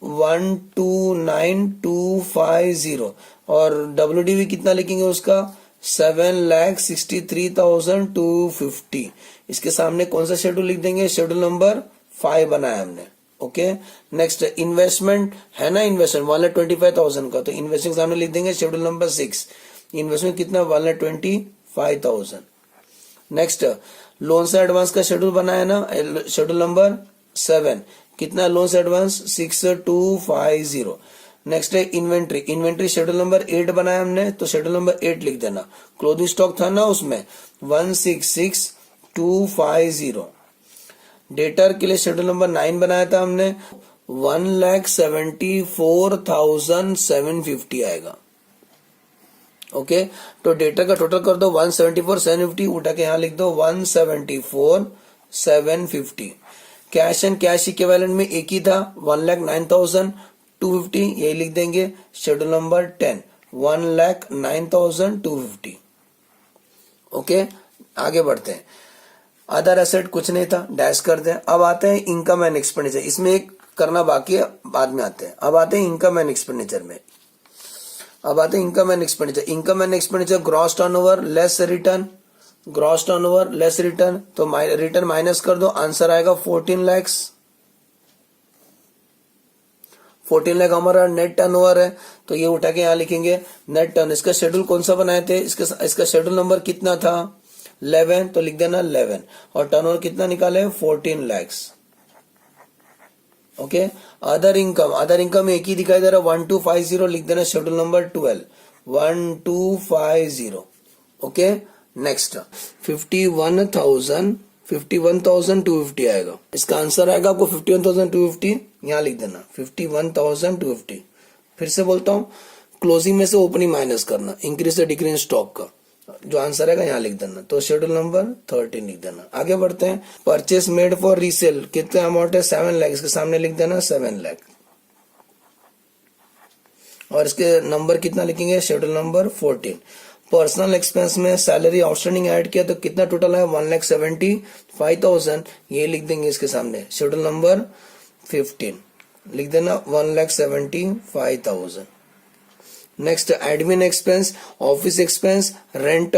129,250। और WDV कितना लिखेंगे उसका 7,63,250। इसके सामने कौन सा शेड्यूल लिख देंगे, शेड्यूल नंबर 5 बनाया हमने। ओके, नेक्स्ट इन्वेस्टमेंट है ना, इन्वेस्टमेंट 1,25,000 का, तो इन्वेस्टमेंट सामने लिख देंगे शेड्यूल नंबर 6। इन्वेस्टमेंट कितना 1,25,000। नेक्स्ट लोन से एडवांस का शेड्यूल बनाया ना, शेड्यूल नंबर 7, कितना लोन से एडवांस 6,250। नेक्स्ट है इन्वेंट्री शेड्यूल नंबर 8 बनाया हमने, तो शेड्यूल नंबर 8 लिख देना। क्लोजिंग स्टॉक था ना उसमें 166,250। डेटर के लिए शेड्यूल नंबर 9 बनाया था हमने, 1,74,750 आएगा। ओके, तो डेटर का टोटल कर दो 174,750, उठा के यहाँ लिख दो 174,750। कैश एंड कैश इक्विवेलेंट में एक ही था 1,09,250, यही लिख देंगे शेड्यूल नंबर 10, 1,09,250। ओके, आगे बढ़ते हैं। अदर एसेट कुछ नहीं था, डैश कर दें। अब आते हैं इनकम एंड एक्सपेंडिचर, इसमें एक करना बाकी है, बाद में आते हैं। अब आते हैं इनकम एंड एक्सपेंडिचर में। अब आते हैं income and expenditure. Income and expenditure gross turnover less return, gross turnover less return, तो रिटर्न माइनस कर दो, आंसर आएगा 14 लाख। 14 लाख हमारा नेट टर्नओवर है, तो ये उठा के यहाँ लिखेंगे नेट टर्न। इसका शेड्यूल कौन सा बनाए थे, इसका शेड्यूल नंबर कितना था 11, तो लिख देना 11। और टर्नओवर कितना निकाले 14 लाख। ओके, अदर इनकम में एक ही दिखाई दे रहा 1,250, लिख देना शेड्यूल नंबर 12, 1,250। ओके, नेक्स्ट 51,250 आएगा। इसका आंसर आएगा आपको 51,250, यहां लिख देना 51,250। फिर से बोलता हूं, क्लोजिंग में से ओपनिंग माइनस करना, इंक्रीज डिक्रीज स्टॉक का, जो आंसर आएगा यहाँ लिख देना, तो शेड्यूल नंबर 13 लिख देना। आगे बढ़ते हैं। परचेस मेड फॉर रीसेल कितना अमाउंट है 7 लाख, इसके सामने लिख देना 7 लाख। और इसके नंबर कितना लिखेंगे शेड्यूल नंबर 14। पर्सनल एक्सपेंस में सैलरी आउटस्टैंडिंग ऐड किया, तो कितना टोटल है 1,75,000, ये लिख देंगे इसके सामने शेड्यूल नंबर 15, लिख देना 1,75,000। Next admin expense, office expense, rent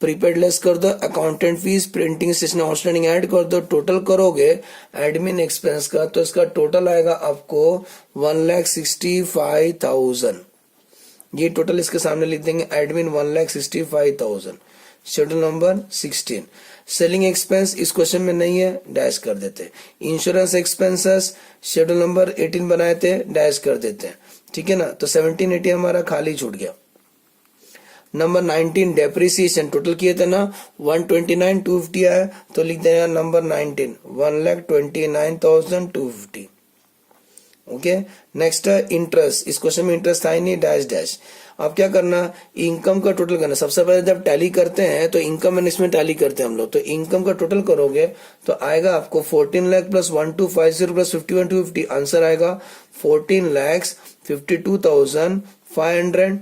prepaid less कर दो, accountant fees, printing stationery outstanding add कर दो, टोटल करोगे एडमिन एक्सपेंस का तो इसका टोटल आएगा आपको 1,65,000। ये टोटल इसके सामने लिख देंगे, admin 1,65,000। Schedule number 16। Selling expense इस क्वेश्चन में नहीं है, डैश कर देते। इंश्योरेंस एक्सपेंसेस शेड्यूल नंबर 18 बनाए थे, डैश कर देते हैं, ठीक है ना। तो 17, 18 हमारा खाली छूट गया। नंबर 19 डेप्रिसिएशन टोटल किए थे ना, 129,250 आया तो लिख देना नंबर 19 1,29,250। ओके। नेक्स्ट है इंटरेस्ट, इस क्वेश्चन में इंटरेस्ट था ही नहीं, डैश डैश। अब क्या करना, इनकम का टोटल करना। सबसे पहले जब टैली करते हैं तो इनकम एंड इसमें टैली करते हैं हम लोग, तो इनकम का टोटल करोगे तो आएगा आपको 14 लाख प्लस 1250 प्लस 51,250, आंसर आएगा 14,52,500।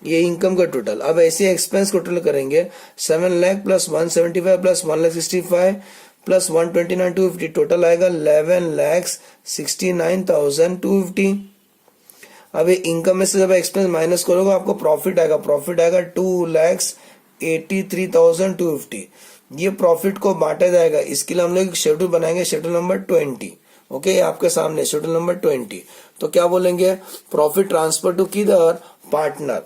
ये इनकम का टोटल। अब ऐसे एक्सपेंस को टोटल करेंगे, 7 lakh plus 175 plus 1,65,000 plus 129,250, total आएगा 11,69,250। अब ये इनकम में से जब एक्सपेंस माइनस करोगे आपको प्रॉफिट आएगा, प्रॉफिट आएगा 2,83,250। ये प्रॉफिट को बांटा जाएगा, इसके लिए हम लोग शेड्यूल बनाएंगे, शेड्यूल नंबर 20। ओके, आपके सामने शेड्यूल नंबर 20। तो क्या बोलेंगे, प्रॉफिट ट्रांसफर टू किधर, पार्टनर।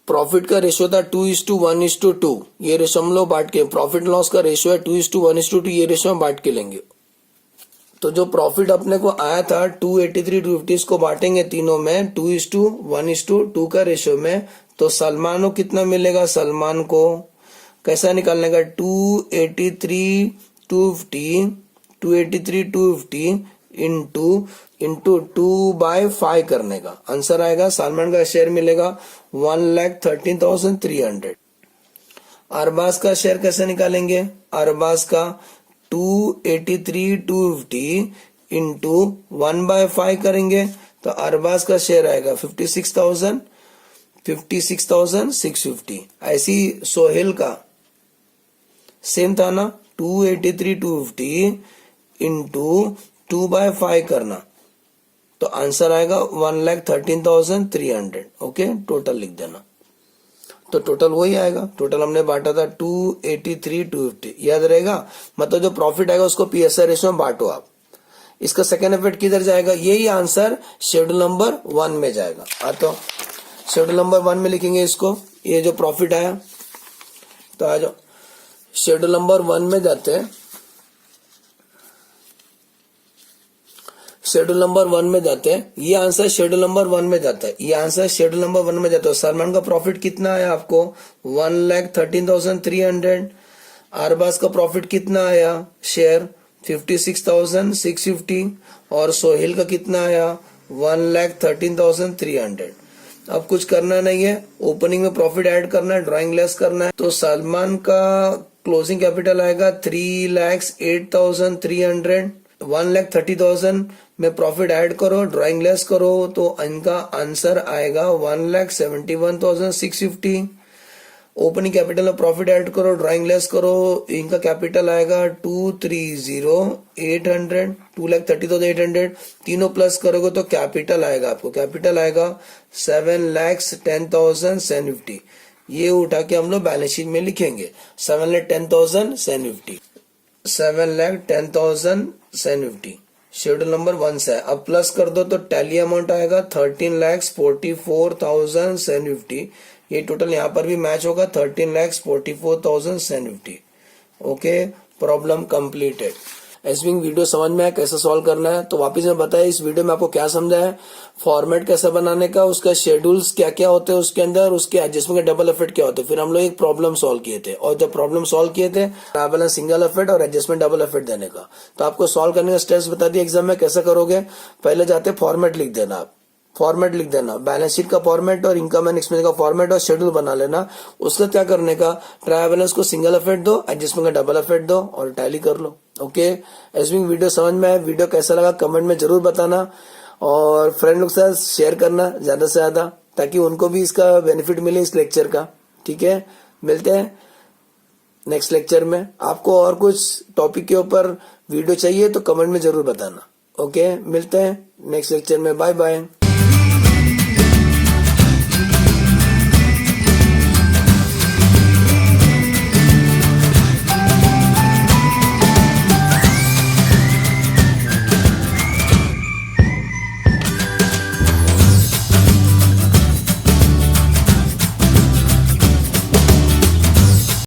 प्रॉफिट का रेशियो था 2:1:2, ये रेशियो हम लोग बांट के, प्रॉफिट लॉस का रेशियो है 2:1:2, ये रेशियो हम बांट के लेंगे। तो जो प्रॉफिट अपने को आया था 283,250, इसको बांटेंगे तीनों में 2:1:2 का रेशियो में। तो सलमान को कितना मिलेगा, सलमान को कैसा निकालने का, 283,250 इंटू 2/5 करने का, आंसर आएगा सलमान का शेयर मिलेगा 1,13,300। अरबाज का शेयर कैसे निकालेंगे, अरबाज का 283,250 इंटू 1/5 करेंगे तो अरबाज का शेयर आएगा 56,650। ऐसी सोहेल का सेम था ना, 283,250 इंटू 2/5 करना तो आंसर आएगा 1,13,300। ओके, टोटल लिख देना। तो टोटल वही आएगा, टोटल हमने बांटा था 283,250, याद रहेगा। मतलब जो प्रॉफिट आएगा उसको पीएसआई रेशियो में बांटो आप। इसका सेकेंड इफेक्ट किधर जाएगा, यही आंसर शेड्यूल नंबर 1 में जाएगा। तो शेड्यूल नंबर 1 में लिखेंगे इसको, ये जो प्रॉफिट आया। तो आ जाओ शेड्यूल नंबर 1 में जाते हैं, शेड्यूल नंबर 1 में जाते हैं। ये आंसर शेड्यूल नंबर 1 में जाता है, ये आंसर शेड्यूल नंबर 1 में जाता है। सलमान का प्रॉफिट कितना आया आपको, 1,13,300। अरबाज का प्रॉफिट कितना आया, शेयर 56,650। और सोहेल का कितना आया, 1,13,300। अब कुछ करना नहीं है, ओपनिंग में प्रॉफिट ऐड करना है, ड्राइंग लेस करना है। तो सलमान का क्लोजिंग कैपिटल आएगा 3,08,300। 1,30,000 में प्रॉफिट ऐड करो, ड्राइंग लेस करो तो इनका आंसर आएगा 1,71,650। ओपनिंग कैपिटल में प्रॉफिट ऐड करो, ड्राइंग लेस करो, इनका कैपिटल आएगा 2,30,800, 2,30,800। तीनों प्लस करोगे तो कैपिटल आएगा, आपको कैपिटल आएगा 7,10,750। ये उठा के हम लोग बैलेंस शीट में लिखेंगे 7,10,750, 7,10,750 शेड्यूल नंबर 1 से। अब प्लस कर दो तो टैली अमाउंट आएगा 13,44,750। ये टोटल यहाँ पर भी मैच होगा 13,44,750। Okay, problem completed. एसविंग वीडियो समझ में आया कैसे सॉल्व करना है तो वापस मैं बताया इस वीडियो में आपको क्या समझा है, फॉर्मेट कैसे बनाने का, उसका शेड्यूल्स क्या क्या होते हैं उसके अंदर, उसके एडजस्टमेंट के डबल इफेक्ट क्या होते हैं। फिर हम लोग एक प्रॉब्लम सॉल्व किए थे और जब प्रॉब्लम सॉल्व किए थे ट्रैवल सिंगल इफेक्ट और एडजस्टमेंट डबल इफेक्ट देने का। तो आपको सॉल्व करने का स्टेप्स बता दिए एग्जाम में कैसे करोगे। पहले जाते फॉर्मेट लिख देना, आप फॉर्मेट लिख देना, बैलेंस शीट का फॉर्मेट और इनकम एंड एक्सपेंस का फॉर्मेट और शेड्यूल बना लेना। उसका क्या करने का, ट्रायल बैलेंस को सिंगल इफेक्ट दो, एडजस्टमेंट का डबल इफेक्ट दो और टैली कर लो। ओके, एसविंग वीडियो समझ में आया, वीडियो कैसा लगा कमेंट में जरूर बताना और फ्रेंड लोग के साथ शेयर करना ज्यादा से ज्यादा ताकि उनको भी इसका बेनिफिट मिले इस लेक्चर का। ठीक है, मिलते हैं नेक्स्ट लेक्चर में। आपको और कुछ टॉपिक के ऊपर वीडियो चाहिए तो कमेंट में जरूर बताना। ओके, मिलते हैं नेक्स्ट लेक्चर में, बाय बाय।